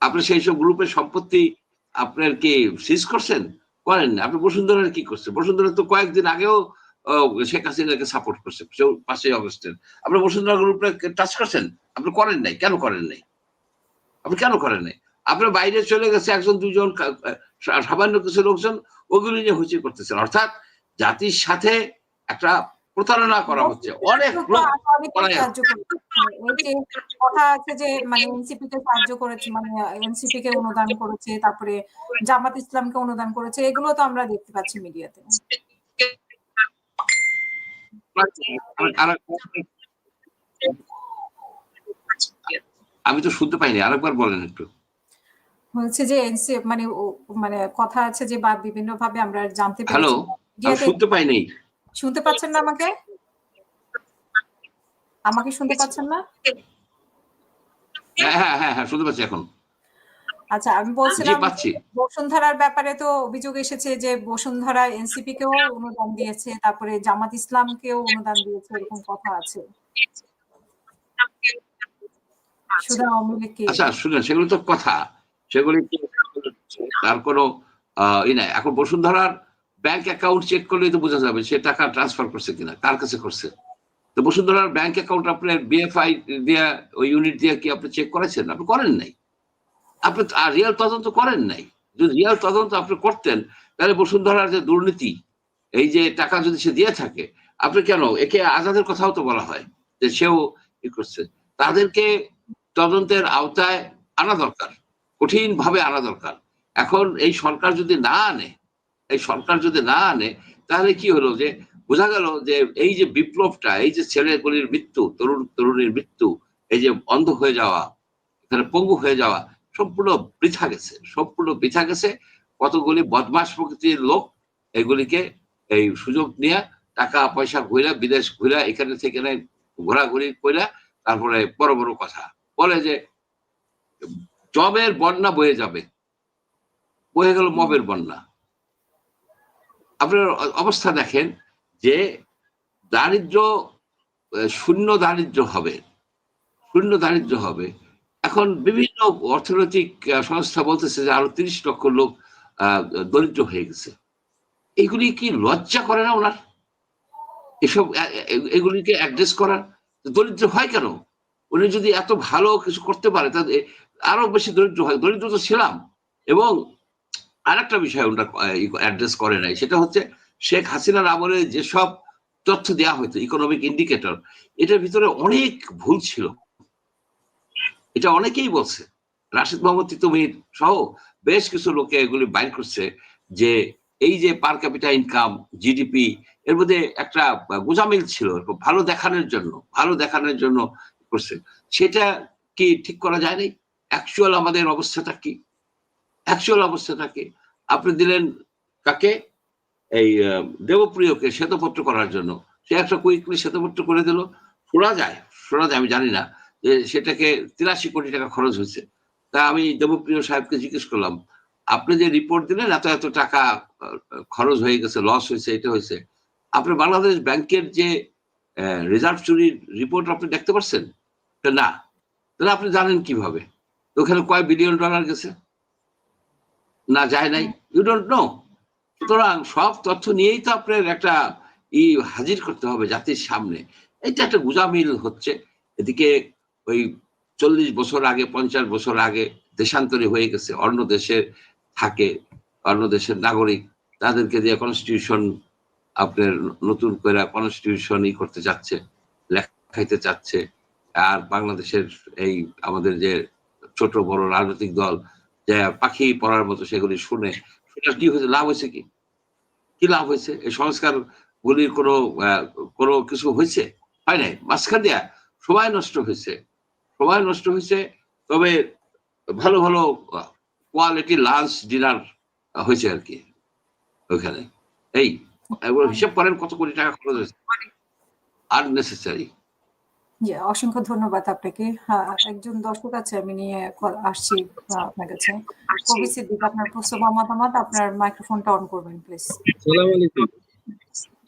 আপনি সেই সব গ্রুপের সম্পত্তি আপনার কি সিজ করছেন? করেন না। আপনি বসুন্ধরার কি করছেন? বসুন্ধরা তো কয়েকদিন আগেও শেখ হাসিনাকে সাপোর্ট করছে, 5ই অগস্টের। আপনি বসুন্ধরা গ্রুপকে টাচ করছেন? আপনি করেন নাই। কেন করেন নাই? আপনি কেন করেন নাই? আপনার বাইরে চলে গেছে একজন দুজন সামান্য কিছু লোকজন, ওগুলি নিয়ে হইচই করতেছেন। অর্থাৎ জাতির সাথে একটা প্রতারণা করা হচ্ছে। অনেক লোক কথা আছে যে মানে এনসিপি কে সাহায্য করেছে, মানে এনসিপি কে অনুদান করেছে, তারপরে জামাত ইসলামকে অনুদান করেছে, এগুলো তো আমরা দেখতে পাচ্ছি মিডিয়াতে। আমি তো শুনতে পাইনি, আরেকবার বলেন একটু। হচ্ছে যে মানে মানে কথা আছে যে বা বিভিন্ন ভাবে আমরা জানতে পেরেছি। হ্যালো, আমি শুনতে পাইনি। শুনতে পাচ্ছেন না আমাকে? আমাকে শুনতে পাচ্ছেন না? হ্যাঁ হ্যাঁ হ্যাঁ, শুনতে পাচ্ছি এখন। আচ্ছা, আমি বলছিলাম বসুন্ধরার ব্যাপারে তো অভিযোগ এসেছে যে বসুন্ধরা এনসিপি কেও অনুদান দিয়েছে, তারপরে জামাত ইসলামকেও অনুদান দিয়েছে, এরকম কথা আছে। আচ্ছা শুনেন, সেগুলো তো কথা, সেগুলি তার কোনো ই নাই। এখন বসুন্ধরার ব্যাংক অ্যাকাউন্ট চেক করলেই তো বোঝা যাবে সে টাকা ট্রান্সফার করছে কিনা, কার কাছে করছে। তো বসুন্ধরার ব্যাংক অ্যাকাউন্ট আপনার বিএফআই দিয়ে, ওই ইউনিট দিয়ে কি আপনি চেক করেছেন? আপনি করেন নাই। আপনি রিয়াল তদন্ত করেন নাই। যদি রিয়াল তদন্ত আপনি করতেন, তাহলে বসুন্ধরার যে দুর্নীতি, এই যে টাকা যদি সে দিয়ে থাকে, আপনি কেন একে আজাদের কথাও তো বলা হয় যে সেও ই করছে। তাদেরকে তদন্তের আওতায় আনা দরকার, কঠিন ভাবে আনা দরকার। এখন এই সরকার যদি না আনে, তাহলে কি হলো, যে বোঝা গেল যে এই যে বিপ্লবটা, এই যে ছেলেগুলির মৃত্যু, তরুণীর মৃত্যু, এই যে অন্ধ হয়ে যাওয়া, এখানে পঙ্গু হয়ে যাওয়া, সম্পূর্ণ বৃথা গেছে। কতগুলি বদমাস প্রকৃতির লোক এগুলিকে এই সুযোগ নিয়ে টাকা পয়সা ঘুরা, বিদেশ ঘুরা, এখানে থেকে ঘোরাঘুরি কইরা, তারপরে বড় বড় কথা বলে যে জবের বন্যা বয়ে যাবে, বয়ে গেল মবের বন্যা। আপনার অবস্থা দেখেন যে দারিদ্র শূন্য দারিদ্র হবে। এখন বিভিন্ন অর্থনৈতিক সংস্থা বলতেছে যে আরো 30 লক্ষ লোক দরিদ্র হয়ে গেছে। এগুলি কি লজ্জা করে না ওনার? এসব এগুলিকে অ্যাড্রেস করার? দরিদ্র হয় কেন? উনি যদি এত ভালো কিছু করতে পারে, তাহলে আরো বেশি দরিদ্র হয়। দরিদ্র তো ছিলাম। এবং আরেকটা বিষয় ওনারা অ্যাড্রেস করে নাই, সেটা হচ্ছে শেখ হাসিনার আমলে যেসব তথ্য দেওয়া হতো, ইকোনমিক ইন্ডিকেটর, এটার ভিতরে অনেক ভুল ছিল। এটা অনেকেই বলছে, রাশিদ মোহাম্মদ তিতুমির সহ বেশ কিছু লোকে এগুলি বাইর করছে, যে এই যে পার ক্যাপিটা ইনকাম, জিডিপি, এর মধ্যে একটা গোজামিল ছিল, ভালো দেখানোর জন্য করছে। সেটা কি ঠিক করা যায় নাই? অ্যাকচুয়াল আমাদের অবস্থাটা কি? আপনি দিলেন কাকে? এই দেবপ্রিয়কে শ্বেতপত্র করার জন্য। সে একটা কুইকলি শ্বেতপত্র করে দিল। শোনা যায়, আমি জানি না যে সেটাকে 83 কোটি টাকা খরচ হয়েছে। তা আমি দেবপ্রিয় সাহেবকে জিজ্ঞেস করলাম, আপনি যে রিপোর্ট দিলেন এত টাকা খরচ হয়ে গেছে, লস হয়েছে, এটা হয়েছে, আপনি বাংলাদেশ ব্যাংকের যে রিজার্ভ চুরির রিপোর্ট আপনি দেখতে পাচ্ছেন? না। তাহলে আপনি জানেন কিভাবে ওখানে কয় বিলিয়ন ডলার গেছে? না, যায় নাই। You don't know. সুতরাং সব তথ্য নিয়েই তো আপনার একটা হাজির করতে হবে জাতির সামনে। এটা একটা গুজামিল হচ্ছে। এদিকে ওই 40 বছর আগে, 50 বছর আগে দেশান্তরী হয়ে গেছে, অন্য দেশে থাকে, অন্য দেশের নাগরিক, তাদেরকে দিয়ে কনস্টিটিউশন আপনার নতুন করে কনস্টিটিউশন করতে যাচ্ছে, লেখাইতে চাচ্ছে। আর বাংলাদেশের এই আমাদের যে ছোট বড় রাজনৈতিক দল যে পাখি পড়ার মতো সেগুলি শুনে, সেটা কি হয়েছে? লাভ হয়েছে কি? কি লাভ হয়েছে? এই সংস্কার গুলির কোনো কিছু হয়েছে? হয় নাই। মাঝখান দিয়া সময় নষ্ট হয়েছে, সময় নষ্ট হয়েছে। তবে ভালো ভালো কোয়ালিটি লাঞ্চ ডিনার হয়েছে আর কি ওইখানে। এই এগুলো হিসাব করেন কত কোটি টাকা খরচ হয়েছে, আননেসেসারি। জি, অসংখ্য ধন্যবাদ আপনাকে। হ্যাঁ, একজন দর্শক আছে, আমি নিয়ে আসছি আপনার কাছে। কবি সিদ্দিক, আপনার প্রশ্ন বা মতামত, আপনার মাইক্রোফোনটা অন করবেন প্লিজ। সালাম আলাইকুম।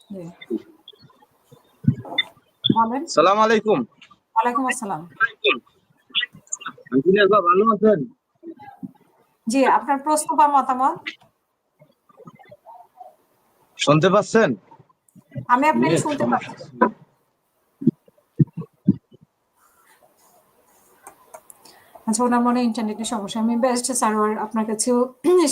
জি, বলেন। সালাম আলাইকুম। ওয়ালাইকুম আসসালাম। ইঞ্জিনিয়ার বাবা ভালো আছেন? জি, আপনার প্রশ্ন বা মতামত। শুনতে পাচ্ছেন? আমি আপনাকে শুনতে পাচ্ছি। আচ্ছা, ওনার মনে ইন্টারনেটের সমস্যা। আমি বেস্ট সারোয়ার আপনার কাছেও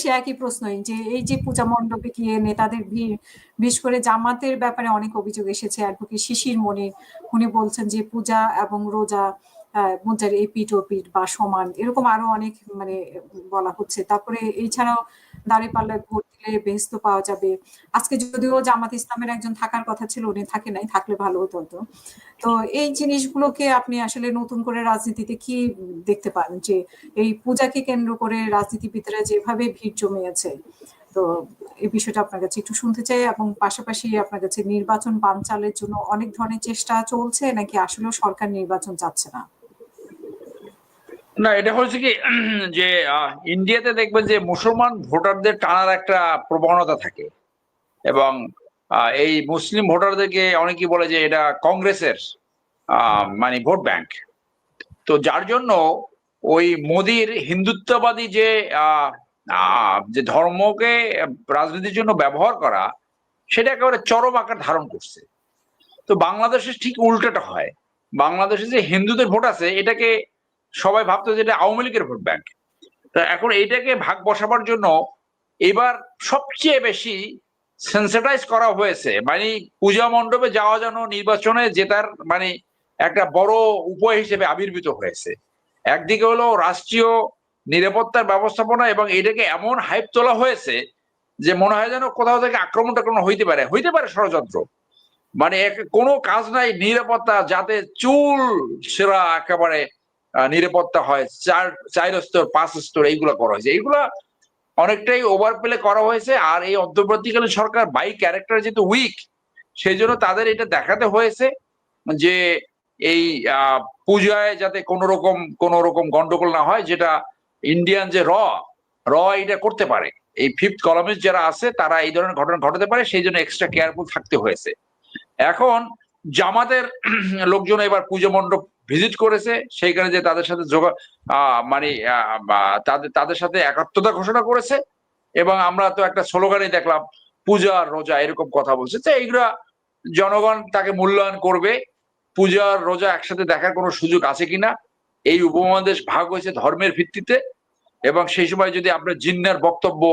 সে একই প্রশ্নই, যে এই যে পূজা মণ্ডপে গিয়ে নেতাদের ভিড়, বিশেষ করে জামাতের ব্যাপারে অনেক অভিযোগ এসেছে। অ্যাডভোকেট শিশির মনির, উনি বলছেন যে পূজা এবং রোজা মুদ্রার এপিঠ ওপিঠ বা সমান, এরকম আরো অনেক মানে বলা হচ্ছে। তারপরে এছাড়াও দাঁড়িপাল্লায় ভোট দিলে বেহেস্ত পাওয়া যাবে। আজকে যদিও জামাত ইসলামের একজন থাকার কথা ছিল, উনি থাকে নাই, থাকলে ভালো হতো। তো এই জিনিসগুলোকে আপনি আসলে নতুন করে রাজনীতিতে কি দেখতে পান, যে এই পূজাকে কেন্দ্র করে রাজনীতিবিদরা যেভাবে ভিড় জমিয়েছে? তো এই বিষয়টা আপনার কাছে একটু শুনতে চাই, এবং পাশাপাশি আপনার কাছে নির্বাচন বানচালের জন্য অনেক ধরনের চেষ্টা চলছে, নাকি আসলেও সরকার নির্বাচন চাচ্ছে না? না, এটা হচ্ছে কি যে ইন্ডিয়াতে দেখবেন যে মুসলমান ভোটারদের টানার একটা প্রবণতা থাকে, এবং এই মুসলিম ভোটারদেরকে অনেকেই বলে যে এটা কংগ্রেসের মানে ভোট ব্যাংক। তো যার জন্য ওই মোদির হিন্দুত্ববাদী যে ধর্মকে রাজনীতির জন্য ব্যবহার করা, সেটা একেবারে চরম আকার ধারণ করছে। তো বাংলাদেশে ঠিক উল্টোটা হয়। বাংলাদেশে যে হিন্দুদের ভোট আছে, এটাকে সবাই ভাবতো যে এটা আওয়ামী লীগের ভোট ব্যাংক। তো এখন এইটাকে ভাগ বসাবার জন্য এবার সবচেয়ে বেশি সেন্সিটাইজ করা হয়েছে, মানে পূজা মণ্ডপে যাওয়া যেন নির্বাচনে জেতার মানে একটা বড় উপায় হিসেবে আবির্ভূত হয়েছে। একদিকে হলো রাষ্ট্রীয় নিরাপত্তার ব্যবস্থাপনা, এবং এটাকে এমন হাইপ তোলা হয়েছে যে মনে হয় যেন কোথাও থেকে আক্রমণ টাক্রমণ হইতে পারে ষড়যন্ত্র। মানে কোনো কাজ নাই নিরাপত্তা, যাতে চুল সেরা একেবারে নিরাপত্তা হয়, 4 স্তর 5 স্তর এইগুলা করা হয়েছে। এইগুলা অনেকটাই ওভার প্লে করা হয়েছে। আর এই অন্তর্বর্তীকালীন সরকার বাই ক্যারেক্টার যেহেতু উইক, সেই জন্য তাদের এটা দেখাতে হয়েছে যে এই পূজায় যাতে কোন রকম গন্ডগোল না হয়, যেটা ইন্ডিয়ান যে র এটা করতে পারে। এই 5th কলামিস্ট যারা আছে তারা এই ধরনের ঘটনা ঘটাতে পারে, সেই জন্য এক্সট্রা কেয়ারফুল থাকতে হয়েছে। এখন জামাতের লোকজন এবার পুজো মণ্ডপ ভিজিট করেছে, সেইখানে যে তাদের সাথে মানে তাদের সাথে একাত্মতা ঘোষণা করেছে, এবং আমরা তো একটা স্লোগানই দেখলাম, পূজা রোজা এরকম কথা বলছে। তো এইগুলা জনগণ তাকে মূল্যায়ন করবে। পূজা রোজা একসাথে দেখার কোনো সুযোগ আছে কিনা। এই উপমহাদেশ ভাগ হয়েছে ধর্মের ভিত্তিতে, এবং সেই সময় যদি আপনার জিন্নার বক্তব্য,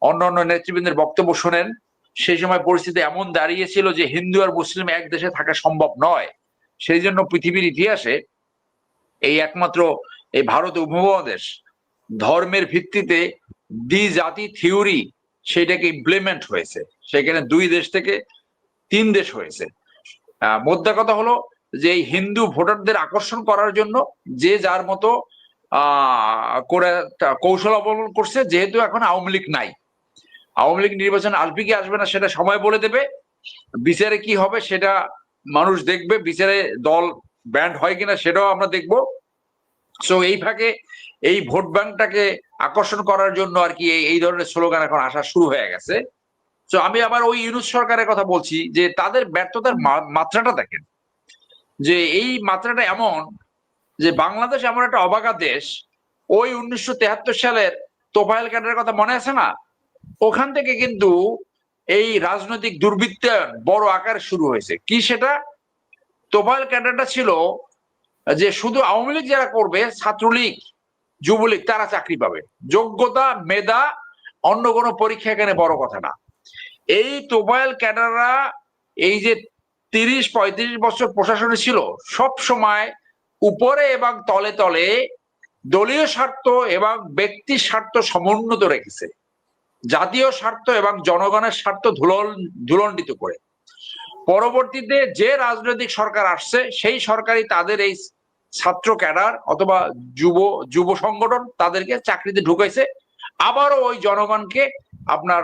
অন্যান্য নেতৃবৃন্দের বক্তব্য শোনেন, সেই সময় পরিস্থিতি এমন দাঁড়িয়েছিল যে হিন্দু আর মুসলিম এক দেশে থাকা সম্ভব নয়। সেই জন্য পৃথিবীর ইতিহাসে এই একমাত্র এই ভারত উপমহাদেশ ধর্মের ভিত্তিতে দ্বিজাতি থিওরি সেটাকে ইমপ্লিমেন্ট হয়েছে। সেখানে 2 দেশ থেকে 3 দেশ হয়েছে। মোদ্দা কথা হলো যে এই হিন্দু ভোটারদের আকর্ষণ করার জন্য যে যার মতো করে কৌশল অবলম্বন করছে। যেহেতু এখন আওয়ামী লীগ নাই, আওয়ামী লীগ নির্বাচন আসবে কি আসবে না সেটা সময় বলে দেবে। বিচারে কি হবে সেটা মানুষ দেখবে, বিচারে দল ব্যান্ড হয় কিনা সেটাও আমরা দেখবো। সো এই ফাঁকে এই ভোট ব্যাংকটাকে আকর্ষণ করার জন্য আর কি এই ধরনের স্লোগান এখন আসা শুরু হয়ে গেছে। তো আমি আবার ওই ইউনূস সরকারের কথা বলছি যে তাদের ব্যর্থতার মাত্রাটা দেখেন, যে এই মাত্রাটা এমন যে বাংলাদেশ এমন একটা অবাগা দেশ। ওই 1973 সালের তোফায়েল ক্যাডারের কথা মনে আছে না? ওখান থেকে কিন্তু এই রাজনৈতিক দুর্বৃত্তায়ন বড় আকারে শুরু হয়েছে। কি সেটা? তোফায়েল ক্যাডারটা ছিল যে শুধু আওয়ামী লীগ যারা করবে, ছাত্রলীগ যুবলীগ তারা চাকরি পাবে, যোগ্যতা মেধা অন্য কোনো পরীক্ষা এখানে বড় কথা না। এই তোফায়েল ক্যাডাররা এই যে 30-35 বছর প্রশাসনে ছিল, সব সময় উপরে এবং তলে তলে দলীয় স্বার্থ এবং ব্যক্তি স্বার্থ সমুন্নত রেখেছে। জাতীয় স্বার্থ এবং জনগণের স্বার্থ ধুলণ্ডিত করে পরবর্তীতে যে রাজনৈতিক সরকার আসছে সেই সরকারই তাদের এই ছাত্র ক্যাডার অথবা যুব সংগঠন তাদেরকে চাকরিতে ঢুকাইছে, আবারও ওই জনগণকে আপনার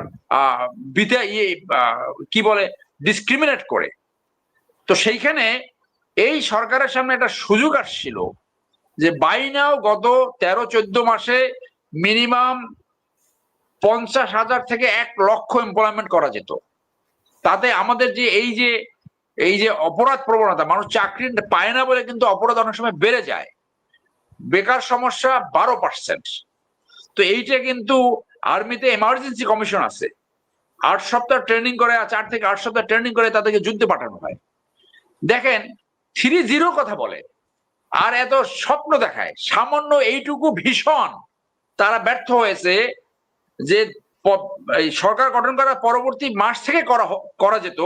কি বলে ডিসক্রিমিনেট করে। তো সেইখানে এই সরকারের সামনে একটা সুযোগ আসছিল যে বাইনাও গত 13-14 মাসে মিনিমাম 50,000 থেকে 1 লক্ষ এমপ্লয়মেন্ট করা যেত। তাতে আমাদের যে এই যে অপরাধ প্রবণতা, মানুষ চাকরি পায় না বলে কিন্তু অপরাধ অনেক সময় বেড়ে যায়। বেকার সমস্যা 12%। তো এইটা কিন্তু আর্মিতে এমার্জেন্সি কমিশন আছে, 8 সপ্তাহ ট্রেনিং করে, 4 থেকে 8 সপ্তাহ ট্রেনিং করে তাদেরকে যুদ্ধে পাঠানো হয়। দেখেন 3-0 কথা বলে আর এত স্বপ্ন দেখায়, সামান্য এইটুকু ভীষণ তারা ব্যর্থ হয়েছে যে সরকার গঠন করার পরবর্তী মাস থেকে করা যেত।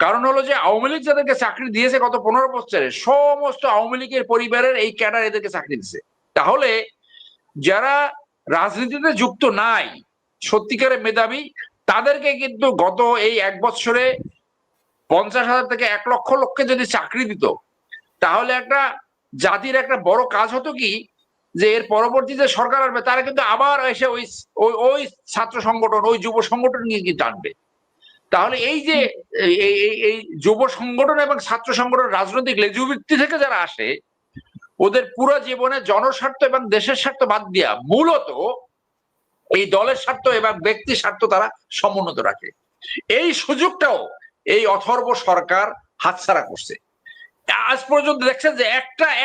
কারণ হলো যে আওয়ামী লীগ যাদেরকে চাকরি দিয়েছে গত 15 বছরে, সমস্ত আওয়ামী লীগের পরিবারের এই ক্যাডার এদেরকে চাকরি দিচ্ছে। তাহলে যারা রাজনীতিতে যুক্ত নাই, সত্যিকারের মেধাবী, তাদেরকে কিন্তু গত এই 1 বছরে 50,000 থেকে 1 লক্ষ লোককে যদি চাকরি দিত, তাহলে একটা জাতির একটা বড় কাজ হতো কি, যে এর পরবর্তী যে সরকার আসবে তারা কিন্তু আবার এসে ওই ছাত্র সংগঠন, ওই যুব সংগঠন নিয়ে কিন্তু টানবে। তাহলে এই যে এই যুব সংগঠন এবং ছাত্র সংগঠন রাজনৈতিক লেজুবৃত্তি থেকে যারা আসে, ওদের পুরো জীবনে জনস্বার্থ এবং দেশের স্বার্থ বাদ দিয়া মূলত এই দলের স্বার্থ এবং ব্যক্তির স্বার্থ তারা সমুন্নত রাখে। এই সুযোগটাও এই অথর্ব সরকার হাতছাড়া করছে। আজ পর্যন্ত দেখছেন যে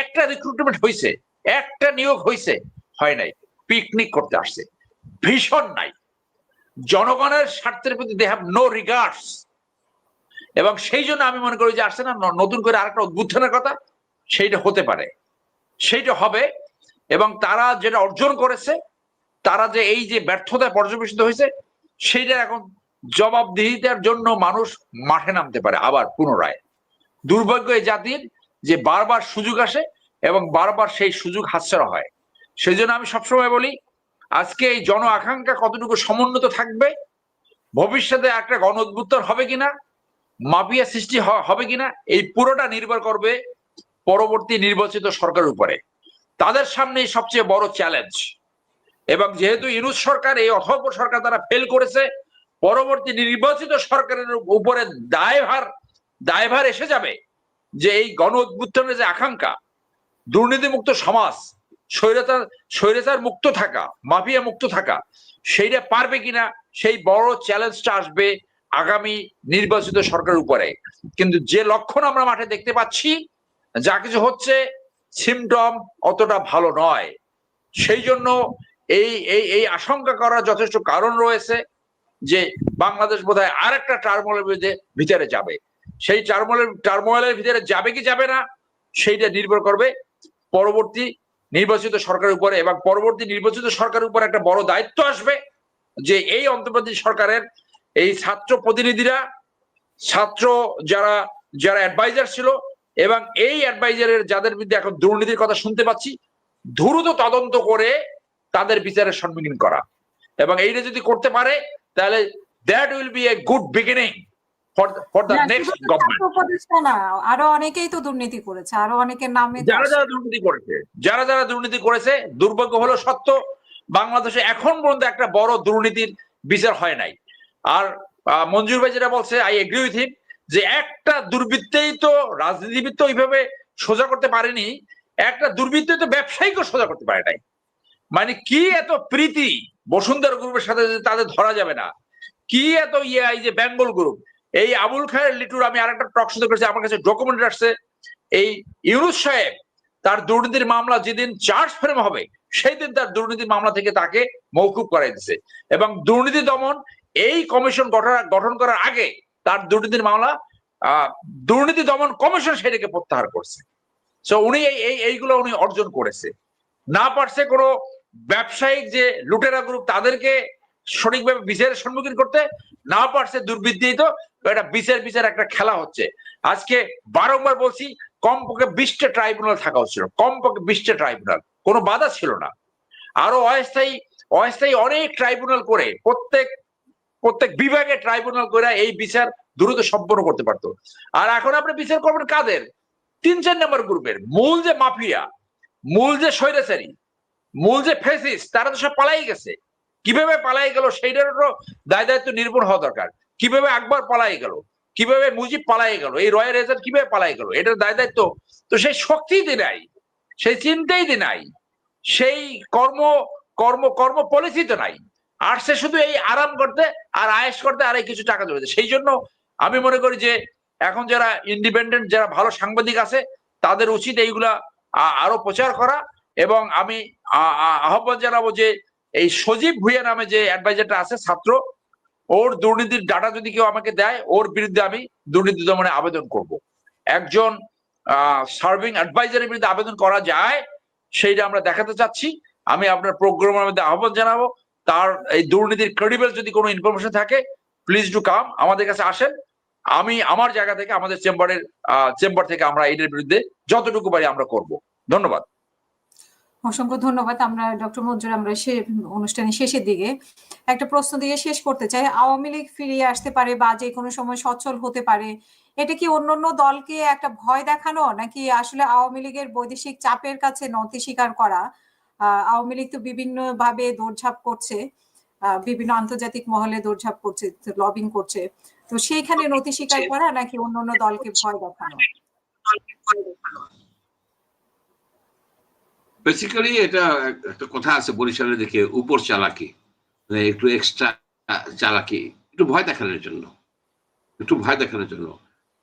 একটা রিক্রুটমেন্ট হয়েছে, একটা নিয়োগ হয়েছে, হয় নাই। পিকনিক করতে আসছে, ভীষণ নাই, জনগণের স্বার্থের প্রতি দে হ্যাভ নো রিগার্ডস। এবং সেই জন্য আমি মনে করি যে আসছে না নতুন করে আরেকটা উদ্বোধনের কথা, সেইটা হতে পারে, সেইটা হবে। এবং তারা যেটা অর্জন করেছে, তারা যে এই যে ব্যর্থতায় পর্যবেসিত হয়েছে, সেইটা এখন জবাবদিহিতার জন্য মানুষ মাঠে নামতে পারে আবার পুনরায়। দুর্ভাগ্য এই জাতির যে বারবার সুযোগ আসে এবং বারবার সেই সুযোগ হাতছাড়া হয়। সেই জন্য আমি সবসময় বলি, আজকে এই জন আকাঙ্ক্ষা কতটুকু সমুন্নত থাকবে, ভবিষ্যতে একটা গণ অভ্যুত্থান হবে কিনা, মাফিয়া সৃষ্টি হবে কিনা, এই পুরোটা নির্ভর করবে পরবর্তী নির্বাচিত সরকারের উপরে। তাদের সামনে সবচেয়ে বড় চ্যালেঞ্জ। এবং যেহেতু ইউনূস সরকার, এই অথর্ব সরকার তারা ফেল করেছে, পরবর্তী নির্বাচিত সরকারের উপরে দায়ভার এসে যাবে যে এই গণ অভ্যুত্থানের যে আকাঙ্ক্ষা, দুর্নীতিমুক্ত সমাজ, স্বৈরাচার মুক্ত থাকা, মাফিয়া মুক্ত থাকা, সেইটা পারবে কিনা, সেই বড় চ্যালেঞ্জটা আসবে আগামী নির্বাচিত সরকারের উপরে। কিন্তু যে লক্ষণ আমরা মাঠে দেখতে পাচ্ছি, যা কিছু হচ্ছে, সিমটম অতটা ভালো নয়। সেই জন্য এই আশঙ্কা করার যথেষ্ট কারণ রয়েছে যে বাংলাদেশ বোধহয় আর একটা টার্মোলের ভিতরে যাবে। সেই টার্মোলের ভিতরে যাবে কি যাবে না, সেইটা নির্ভর করবে পরবর্তী নির্বাচিত সরকারের উপরে। এবং পরবর্তী নির্বাচিত সরকারের উপর একটা বড় দায়িত্ব আসবে যে এই অন্তর্বর্তী সরকারের এই ছাত্র প্রতিনিধিরা, ছাত্র যারা অ্যাডভাইজার ছিল এবং এই অ্যাডভাইজারের যাদের বিরুদ্ধে এখন দুর্নীতির কথা শুনতে পাচ্ছি, দ্রুত তদন্ত করে তাদের বিচারের সম্মুখীন করা। এবং এইটা যদি করতে পারে, তাহলে that will B a good beginning for the next government. আরো অনেকেই তো দুর্নীতি করেছে, আরো অনেকের নামে যারা দুর্নীতি করেছে, দুর্ভাগ্য হলো সত্য, বাংলাদেশে এখন পর্যন্ত একটা বড় দুর্নীতির বিচার হয় নাই। আর মঞ্জুর ভাই যেটা বলছে, আই এগ্রি উইথ হিম, যে একটা দুর্বৃত্তেই তো রাজনীতিবিদ তো ওইভাবে সোজা করতে পারেনি, একটা দুর্বৃত্তই তো ব্যবসায়ীকে সোজা করতে পারে নাই। মানে কি এত প্রীতি বসুন্ধরা গ্রুপের সাথে তাদের ধরা যাবে না, কি এত এই যে বেঙ্গল গ্রুপ, এই আবুল খায়ের লিটুর আমি আরেকটা টক শো করেছি, আমার কাছে ডকুমেন্ট আসছে, এই ইউনূস সাহেব তার দুর্নীতির মামলা যেদিন চার্জ ফ্রেম হবে, সেই দিন তার দুর্নীতির মামলা থেকে তাকে মওকুফ করাই দিছে। এবং দুর্নীতি দমন এই কমিশন গঠন করার আগে তার দুর্নীতির মামলা দুর্নীতি দমন কমিশন সেটাকে প্রত্যাহার করছে। সো উনি এইগুলো উনি অর্জন করেছে। না পারছে কোনো ব্যবসায়িক যে লুটেরা গ্রুপ তাদেরকে সঠিকভাবে বিচারের সম্মুখীন করতে, না পারছে দুর্বৃত্তি, তো এটা বিচার একটা খেলা হচ্ছে। আজকে বারংবার বলছি, কমপক্ষে 20টা ট্রাইব্যুনাল থাকা হচ্ছিল, কমপক্ষে 20টা ট্রাইব্যুনাল, কোনো বাধা ছিল না। আরো অস্থায়ী অস্থায়ী অনেক ট্রাইব্যুনাল করে প্রত্যেক বিভাগে ট্রাইব্যুনাল করে এই বিচার দ্রুত সম্পন্ন করতে পারতো। আর এখন আপনি বিচার করবেন কাদের? 3-4 নম্বর গ্রুপের। মূল যে মাফিয়া, মূল যে স্বৈরাচারী, মূল যে ফ্যাসিস্ট, তারা তো সব পালাই গেছে। কিভাবে পালাই গেল সেইটারও দায় দায়িত্ব নির্ভর হওয়া দরকার। কিভাবে আকবর পালাই গেল, কিভাবে মুজিব পালাই গেল, এই রয়্যাল রেজাল্ট কিভাবে পালাই গেল, এটার দায় দায়িত্ব তো সেই শক্তি নাই, সেই চিন্তাই নাই, সেই কর্ম কর্ম কর্ম পলিসি তো নাই। আর সে শুধু এই আরাম করতে আর আয়েশ করতে আর এই কিছু টাকা জড়াতে। সেই জন্য আমি মনে করি যে এখন যারা ইন্ডিপেন্ডেন্ট, যারা ভালো সাংবাদিক আছে, তাদের উচিত এইগুলা আরো প্রচার করা। এবং আমি আহ্বান জানাবো যে এই সজীব ভুইয়া নামে যে অ্যাডভাইজারটা আছে ছাত্র, ওর দুর্নীতির ডাটা যদি কেউ আমাকে দেয়, ওর বিরুদ্ধে আমি দুর্নীতি দমনে আবেদন করব। একজন সার্ভিং অ্যাডভাইজারের বিরুদ্ধে আবেদন করা যায় সেইটা আমরা দেখাতে চাচ্ছি। আমি আপনার প্রোগ্রামের মধ্যে আহ্বান জানাবো, তার এই দুর্নীতির ক্রেডিবল যদি কোনো ইনফরমেশন থাকে, প্লিজ ডু কাম, আমাদের কাছে আসেন। আমি আমার জায়গা থেকে, আমাদের চেম্বার থেকে আমরা এটার বিরুদ্ধে যতটুকু পারি আমরা করব। ধন্যবাদ। অসংখ্য ধন্যবাদ। আমরা ডক্টর মঞ্জুর, আমরা অনুষ্ঠানের শেষের দিকে একটা প্রশ্ন দিয়ে শেষ করতে চাই। আওয়ামী লীগ ফিরিয়ে আসতে পারে বা যে কোনো সময় সচল হতে পারে, এটা কি অন্যান্য দলকে একটা ভয় দেখানো, নাকি আসলে আওয়ামী লীগের বৈদেশিক চাপের কাছে নতি স্বীকার করা? আওয়ামী লীগ তো বিভিন্ন ভাবে দৌড়ঝাঁপ করছে, বিভিন্ন আন্তর্জাতিক মহলে দৌড়ঝাঁপ করছে, লবিং করছে, তো সেইখানে নতি স্বীকার করা নাকি অন্যান্য দলকে ভয় দেখানো? বেসিক্যালি এটা একটা কথা আছে বরিশালের দিকে, উপর চালাকি, মানে একটু এক্সট্রা চালাকি, একটু ভয় দেখানোর জন্য, একটু ভয় দেখানোর জন্য।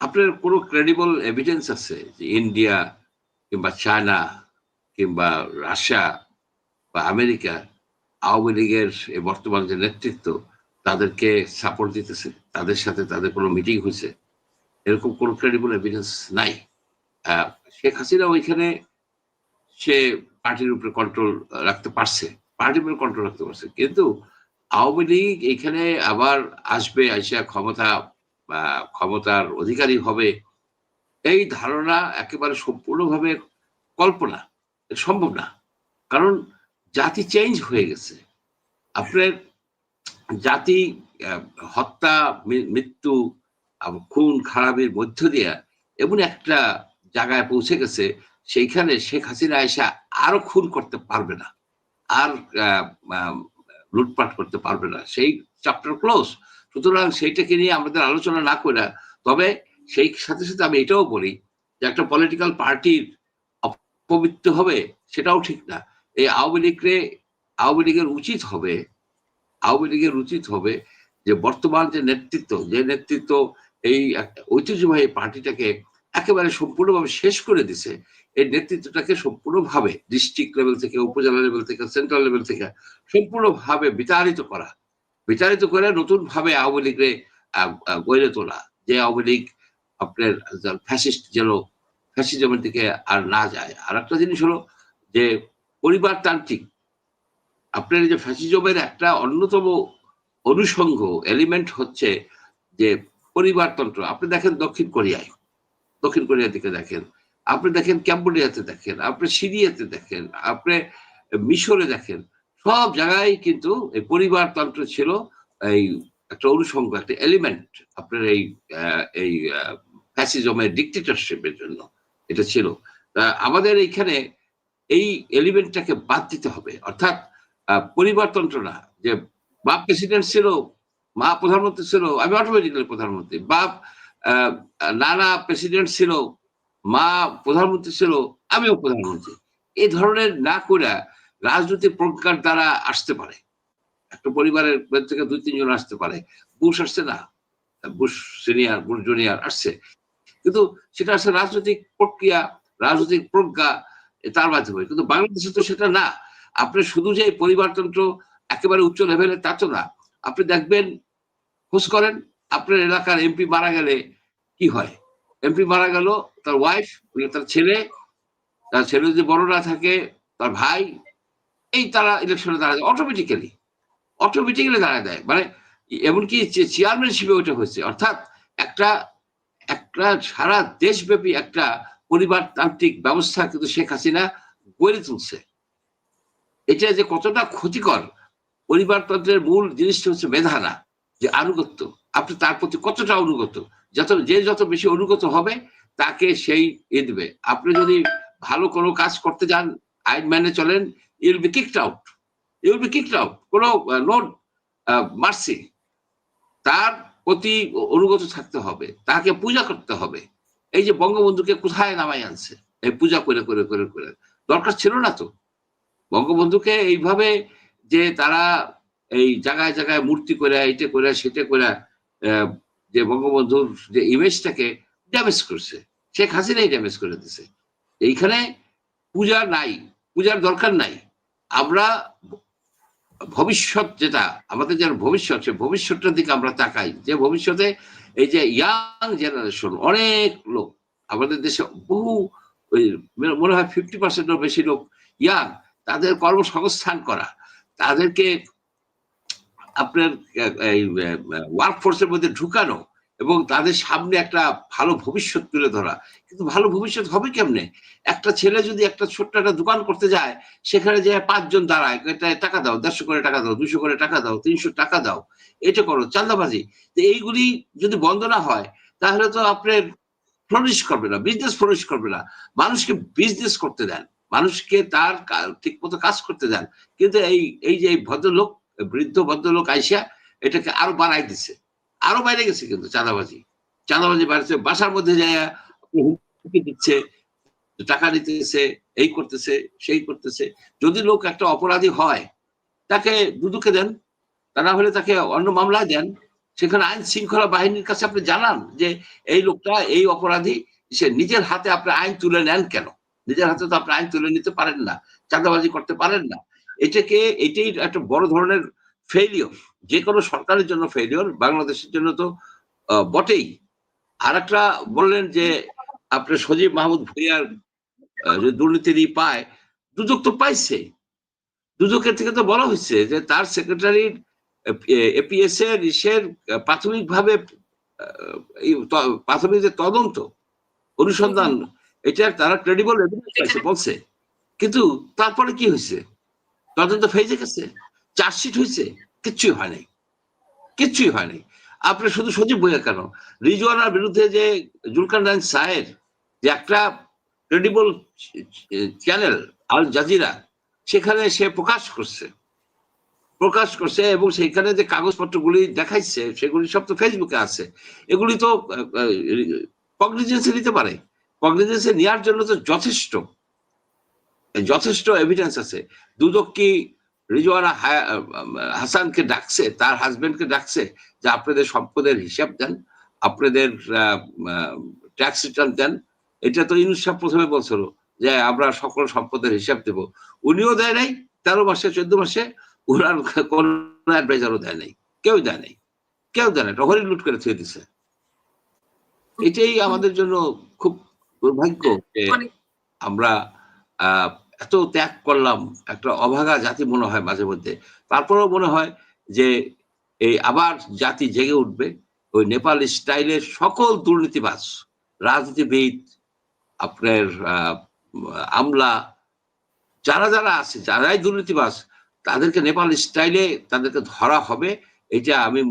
আপনার কোনো ক্রেডিবল এভিডেন্স আছে যে ইন্ডিয়া কিংবা চায়না কিংবা রাশিয়া বা আমেরিকা আওয়ামী লীগের বর্তমান যে নেতৃত্ব তাদেরকে সাপোর্ট দিতেছে, তাদের সাথে তাদের কোনো মিটিং হয়েছে? এরকম কোনো ক্রেডিবল এভিডেন্স নাই। শেখ হাসিনা ওইখানে সে পার্টির উপরে কন্ট্রোল রাখতে পারছে, পার্টির উপরে কন্ট্রোল রাখতে পারছে, কিন্তু আওয়ামী লীগ এখানে আবার আসবে, আইসা ক্ষমতার অধিকারী হবে, এই ধারণা একেবারে সম্পূর্ণভাবে কল্পনা, সম্ভব না। কারণ জাতি চেঞ্জ হয়ে গেছে। আপনার জাতি হত্যা, মৃত্যু, খুন খারাপের মধ্য দিয়া এমন একটা জায়গায় পৌঁছে গেছে, সেইখানে শেখ হাসিনা আয়সা আরো খুন করতে পারবে না, আর লুটপাট করতে পারবে না, সেই চ্যাপ্টার ক্লোজ। সুতরাং সেইটাকে নিয়ে আমাদের আলোচনা না করে, তবে সেই সাথে সাথে আমি এটাও বলি যে একটা পলিটিক্যাল পার্টির অপবিত্র হবে সেটাও ঠিক না। এই আওয়ামী লীগের উচিত হবে যে বর্তমান যে নেতৃত্ব এই ঐতিহ্যবাহী পার্টিটাকে একেবারে সম্পূর্ণভাবে শেষ করে দিছে, এই নেতৃত্বটাকে সম্পূর্ণভাবে ডিস্ট্রিক্ট লেভেল থেকে, উপজেলা লেভেল থেকে, সেন্ট্রাল লেভেল থেকে সম্পূর্ণভাবে বিতাড়িত করে নতুন ভাবে আওয়ামী লীগকে গড়ে তোলা, যে আওয়ামী লীগ আপনার ফ্যাসিজমের দিকে আর না যায়। আর একটা জিনিস হলো যে পরিবারতান্ত্রিক, আপনার যে ফ্যাসিজমের একটা অন্যতম অনুষঙ্গ এলিমেন্ট হচ্ছে যে পরিবারতন্ত্র। আপনি দেখেন দক্ষিণ কোরিয়ার দিকে দেখেন, আপনি দেখেন ক্যাম্বোডিয়াতে দেখেন, আপনি সিরিয়াতে দেখেন, আপনি মিশরে দেখেন, সব জায়গায় কিন্তু এই পরিবারতন্ত্র ছিল এই একটা অনুষঙ্গ, একটা এলিমেন্ট আপনার এই ফ্যাসিজমের ডিক্টেটরশিপের জন্য এটা ছিল। আমাদের এইখানে এই এলিমেন্টটাকে বাদ দিতে হবে, অর্থাৎ পরিবারতন্ত্র না, যে বাপ প্রেসিডেন্ট ছিল, মা প্রধানমন্ত্রী ছিল, আমি অটোমেটিক্যালি প্রধানমন্ত্রী, বাপ নানা প্রেসিডেন্ট ছিল, মা প্রধানমন্ত্রী ছিল, আমিও প্রধানমন্ত্রী। এই ধরনের না করে রাজনৈতিক প্রজ্ঞার দ্বারা আসতে পারে, একটা পরিবারের থেকে 2-3 জন আসতে পারে। বুশ আসছে না, বুশ সিনিয়র, বুশ জুনিয়র আসছে, কিন্তু সেটা আসলে রাজনৈতিক প্রক্রিয়া, রাজনৈতিক প্রজ্ঞা, তার মাধ্যমে। কিন্তু বাংলাদেশে তো সেটা না। আপনি শুধু যে পরিবারতন্ত্র একেবারে উচ্চ লেভেলে তা তো না। আপনি দেখবেন, খোঁজ করেন, আপনার এলাকার এমপি মারা গেলে কি হয়? এমপি মারা গেল, তার ওয়াইফ, তার ছেলে যদি বড় না থাকে, তার ভাই, এই তারা ইলেকশনে দাঁড়ায় দেয়, অটোমেটিক্যালি দাঁড়ায় দেয়। মানে এমনকি চেয়ারম্যানশিপে ওইটা হয়েছে। অর্থাৎ একটা সারা দেশব্যাপী একটা পরিবারতান্ত্রিক ব্যবস্থা কিন্তু শেখ হাসিনা গড়ে তুলছে। এটা যে কতটা ক্ষতিকর পরিবারতন্ত্রের মূল জিনিসটা হচ্ছে মেধা না, যে আনুগত্য। আপনি তার প্রতি কতটা অনুগত, যত বেশি অনুগত হবে তাকে সেই দেবে। আপনি যদি ভালো কোনো কাজ করতে যান, আইন মেনে চলেন, ইউল বি কিকড আউট, কোনো নো মার্সি। তার প্রতি অনুগত থাকতে হবে, তাকে পূজা করতে হবে। এই যে বঙ্গবন্ধুকে কোথায় নামাই আনছে, এই পূজা করে করে করে করে, দরকার ছিল না তো বঙ্গবন্ধুকে এইভাবে, যে তারা এই জায়গায় জায়গায় মূর্তি করে, এইটা করে সেটা করে, যে বঙ্গবন্ধুর যে ইমেজটাকে ড্যামেজ করছে, শেখ হাসিনাই ড্যামেজ করে দিছে। এইখানে পূজা নাই, পূজার দরকার নাই। আমরা ভবিষ্যৎ, যেটা আমাদের যার ভবিষ্যৎ, সে ভবিষ্যৎটার দিকে আমরা তাকাই, যে ভবিষ্যতে এই যে ইয়াং জেনারেশন, অনেক লোক আমাদের দেশে, বহু মনে হয় 50%-এর বেশি লোক ইয়াং, তাদের কর্মসংস্থান করা, তাদেরকে আপনার এই ওয়ার্ক ফোর্সের মধ্যে ঢুকানো এবং তাদের সামনে একটা ভালো ভবিষ্যৎ তুলে ধরা। কিন্তু ভালো ভবিষ্যৎ হবে কেমনে? একটা ছেলে যদি একটা ছোট্ট একটা দোকান করতে যায়, সেখানে যে 5 জন দাঁড়ায়, টাকা দাও, 150 করে টাকা দাও, 200 করে টাকা দাও, 300 টাকা দাও, এটা করো, চাঁদাবাজি। তো এইগুলি যদি বন্ধ না হয়, তাহলে তো আপনার ফ্লোরিশ করবে না, বিজনেস ফ্লোরিশ করবে না। মানুষকে বিজনেস করতে দেন, মানুষকে তার ঠিক মতো কাজ করতে দেন। কিন্তু এই যে ভদ্রলোক, বৃদ্ধ ভদ্রলোক আইসা এটাকে আরো বাড়াই দিছে, আরো বাইরে গেছে। কিন্তু চাঁদাবাজি বাড়ছে, বাসার মধ্যে যায় হুমকি দিচ্ছে, টাকা নিতেছে, এই করতেছে, সেই করতেছে। যদি লোক একটা অপরাধী হয়, তাকে দুদকে দেন, তা না হলে তাকে অন্য মামলায় দেন। সেখানে আইন শৃঙ্খলা বাহিনীর কাছে আপনি জানান যে এই লোকটা এই অপরাধী, সে নিজের হাতে আপনি আইন তুলে নেন কেন? নিজের হাতে তো আপনি আইন তুলে নিতে পারেন না, চাঁদাবাজি করতে পারেন না। এটাই একটা বড় ধরনের ফেলিওর, যে কোনো সরকারের জন্য ফেলিওর, বাংলাদেশের জন্য তো বটেই। আর একটা বললেন যে আপনার সজীব মাহমুদ ভুঁইয়ার যে দুর্নীতির পায়, দুদক তো পাইছে। দুদকের থেকে তো বলা হয়েছে যে তার সেক্রেটারির এপিএস এর প্রাথমিকভাবে প্রাথমিক যে তদন্ত অনুসন্ধান, এটা তারা ক্রেডিবল এভিডেন্স পাইছে বলছে। কিন্তু তারপরে কি হয়েছে? তদন্ত ফেজে গেছে, চার্জশিট হয়েছে, কিচ্ছুই হয় নাই। আপনি শুধু সজীব ভুঁইয়া কেন, রিজওয়ানার বিরুদ্ধে যে জুলকারনাইন সায়ের, যে একটা ক্রেডিবল চ্যানেল আল জাজিরা, সেখানে সে প্রকাশ করছে এবং সেখানে যে কাগজপত্রগুলি দেখাইছে, সেগুলি সব তো ফেসবুকে আছে। এগুলি তো কগনিজেন্সে নিতে পারে, কগনিজেন্সে নেওয়ার জন্য তো যথেষ্ট এভিডেন্স আছে। দুদক কি রিজওয়ানা হাসানকে ডাকছে, তার হাজবেন্ডকে ডাকছে যে আপনাদের সম্পদের হিসাব দেন, আপনাদের ট্যাক্স রিটার্ন দেন? এটা তো ইউনূস সাহেব প্রথমে বলছিল যে আমরা সকল সম্পদের হিসাব দেব, উনিও দেয় নাই। 13 মাসে 14 মাসে ওনার কোন অ্যাডভাইজারও দেয় নাই, কেউ দেয় নাই, টহরি লুট করে থুয়ে দিছে। এটাই আমাদের জন্য খুব দুর্ভাগ্য যে আমরা এত ত্যাগ করলাম, একটা অভাগা জাতি মনে হয় মাঝে মধ্যে। তারপরেও মনে হয় যে এই আবার জাতি জেগে উঠবে, ওই নেপাল স্টাইলের সকল দুর্নীতিবাজ, রাজনীতিবিদ, আপনার আমলা, যারা আছে, যারাই দুর্নীতিবাজ, তাদেরকে নেপাল স্টাইলে তাদেরকে ধরা হবে। এটা আমি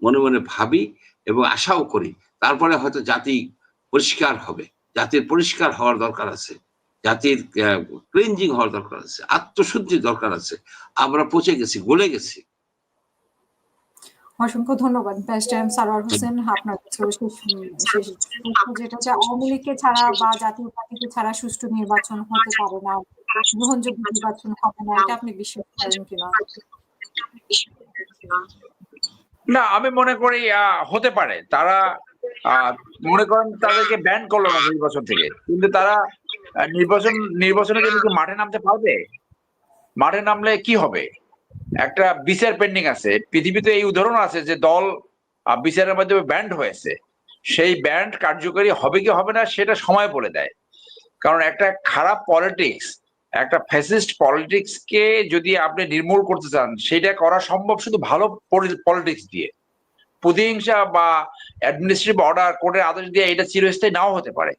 মনে মনে ভাবি এবং আশাও করি। তারপরে হয়তো জাতি পরিষ্কার হবে, জাতির পরিষ্কার হওয়ার দরকার আছে, জাতির ক্লিনজিং হওয়ার দরকার আছে, আত্মশুদ্ধির দরকার আছে। আমরা পচে গেছি, গলে গেছি। অসংখ্য ধন্যবাদ ব্যারিস্টার এম সারোয়ার হোসেন। আপনার যেটা যে আওয়ামী লীগকে ছাড়া বা জাতীয় পার্টিকে ছাড়া সুষ্ঠু নির্বাচন হতে পারে না, গ্রহণযোগ্য নির্বাচন হবে না, এটা আপনি বিশ্বাস করেন কিনা? না, আমি মনে করি হতে পারে। তারা মনে করেন তাদেরকে ব্যান করলো না নির্বাচন থেকে, কিন্তু তারা নির্বাচনে কিন্তু মাঠে নামতে পারবে। মাঠে নামলে কি হবে? একটা বিচার পেন্ডিং আছে। পৃথিবীতে এই উদাহরণ আছে যে দল বিচারের মাধ্যমে ব্যান্ড হয়েছে, সেই ব্যান্ড কার্যকরী হবে কি হবে না সেটা সময় বলে দেয়। কারণ একটা খারাপ পলিটিক্স, একটা ফ্যাসিস্ট পলিটিক্স কে যদি আপনি নির্মূল করতে চান, সেটা করা সম্ভব শুধু ভালো পলিটিক্স দিয়ে। প্রতিহিংসা বা অ্যাডমিনিস্ট্রেটিভ অর্ডার, কোর্টের আদেশ দিয়ে এটা চিরস্থায়ী নাও হতে পারে।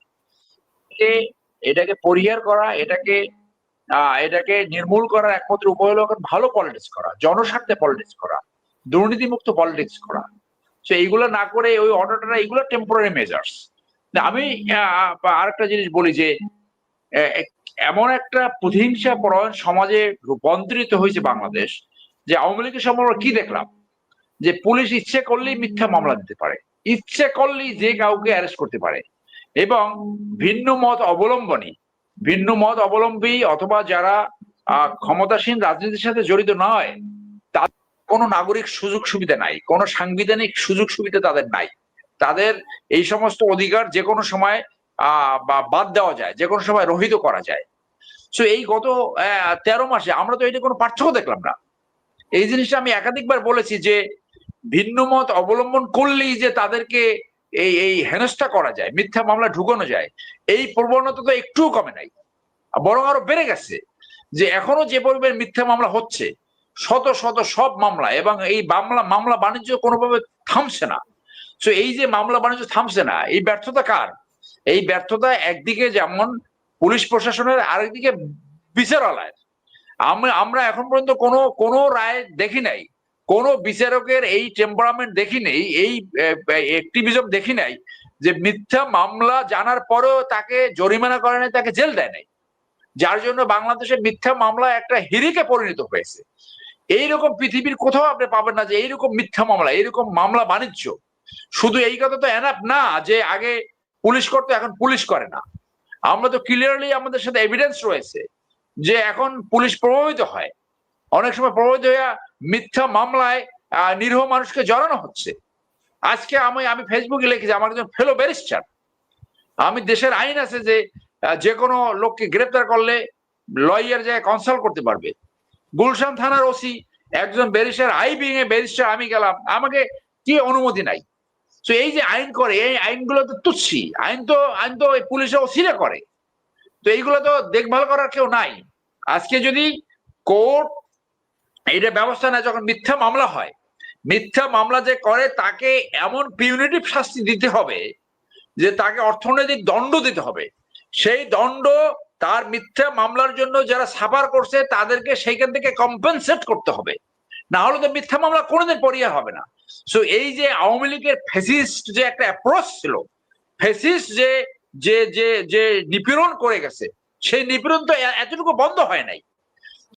এটাকে পরিহার করা, এটাকে এটাকে নির্মূল করার একমাত্র উপায় হলো এখন ভালো পলিটিক্স করা, জনস্বার্থে পলিটিক্স করা, দুর্নীতিমুক্ত পলিটিক্স করা। তো এইগুলো না করে ওই অর্ডারটা, এইগুলো টেম্পোরারি মেজার্স। আমি আরেকটা জিনিস বলি যে এমন একটা প্রতিহিংসা পরায়ণ সমাজে রূপান্তরিত হয়েছে বাংলাদেশ, যে আওয়ামী লীগের সময় আমরা কি দেখলাম, যে পুলিশ ইচ্ছে করলেই মিথ্যা মামলা দিতে পারে, ইচ্ছে করলেই যে কাউকে অ্যারেস্ট করতে পারে, এবং ভিন্ন মত অবলম্বী অথবা যারা ক্ষমতাসীন রাজনীতির সাথে জড়িত নয়, তাদের কোনো নাগরিক সুযোগ সুবিধা নাই, কোনো সাংবিধানিক সুযোগ সুবিধা তাদের নাই। তাদের এই সমস্ত অধিকার যে কোনো সময় বাদ দেওয়া যায়, যে কোনো সময় রহিত করা যায়। তো এই গত 13 মাসে আমরা তো এটা কোনো পার্থক্য দেখলাম না। এই জিনিসটা আমি একাধিকবার বলেছি যে ভিন্ন মত অবলম্বন করলেই যে তাদেরকে এই হেনস্থা করা যায়, মিথ্যা মামলা ঢুকানো যায়, এই প্রবণতা তো একটুও কমে নাই, বরং আরো বেড়ে গেছে। যে এখনো যে পরিমাণ মিথ্যা মামলা হচ্ছে, শত শত সব মামলা, এবং এই মামলা বাণিজ্য কোনোভাবে থামছে না। তো এই যে মামলা বাণিজ্য থামছে না, এই ব্যর্থতা কার? এই ব্যর্থতা একদিকে যেমন পুলিশ প্রশাসনের, আরেকদিকে বিচারালয়ের। আমরা এখন পর্যন্ত কোনো রায় দেখি নাই, কোন বিচারকের এই টেম্পারামেন্ট দেখি নেই, এই অ্যাক্টিভিজম দেখি নাই যে মিথ্যা মামলা জানার পরেও তাকে জরিমানা করে নাই, তাকে জেল দেয় নাই, যার জন্য বাংলাদেশে মিথ্যা মামলা একটা হিরিকে পরিণত হয়েছে। এইরকম পৃথিবীর কোথাও আপনি পাবেন না যে এইরকম মিথ্যা মামলা, এইরকম মামলা বাণিজ্য। শুধু এই কথা তো এনাফ না যে আগে পুলিশ করতো, এখন পুলিশ করে না। আমরা তো ক্লিয়ারলি, আমাদের সাথে এভিডেন্স রয়েছে যে এখন পুলিশ প্রভাবিত হয়, অনেক সময় প্রভাবিত হয়ে মিথ্যা মামলায় নিরীহ মানুষকে জড়ানো হচ্ছে। আজকে আমি ফেসবুকে লিখেছি, আমার একজন ফেলো ব্যারিস্টার, আমি দেশের আইন আছে যে কোনো লোককে গ্রেপ্তার করলে লয়ার যায় কনসাল্ট করতে পারবে। গুলশান থানার ওসি একজন ব্যারিস্টার, ব্যারিস্টার, আমি গেলাম, আমাকে কি অনুমতি নাই। তো এই যে আইন করে, এই আইনগুলো তো তুচ্ছি আইন, তো পুলিশের ওসিরা করে। তো এইগুলো তো দেখভাল করার কেউ নাই। আজকে যদি কোর্ট এইটা ব্যবস্থা নেয়, যখন মিথ্যা মামলা হয়, মিথ্যা মামলা যে করে তাকে এমন পিউনিটিভ শাস্তি দিতে হবে যে তাকে অর্থনৈতিক দণ্ড দিতে হবে। সেই দণ্ড তার মিথ্যা মামলার জন্য যারা সাফার করছে তাদেরকে সেইখান থেকে কম্পেনসেট করতে হবে, না হলে তো মিথ্যা মামলা কোনোদিন পরিহার হবে না। সো এই যে আওয়ামী লীগের ফ্যাসিস্ট যে একটা অ্যাপ্রোচ ছিল, ফ্যাসিস্ট যে যে যে যে নিপীড়ন করে গেছে, সেই নিপীড়ন তো এতটুকু বন্ধ হয় নাই।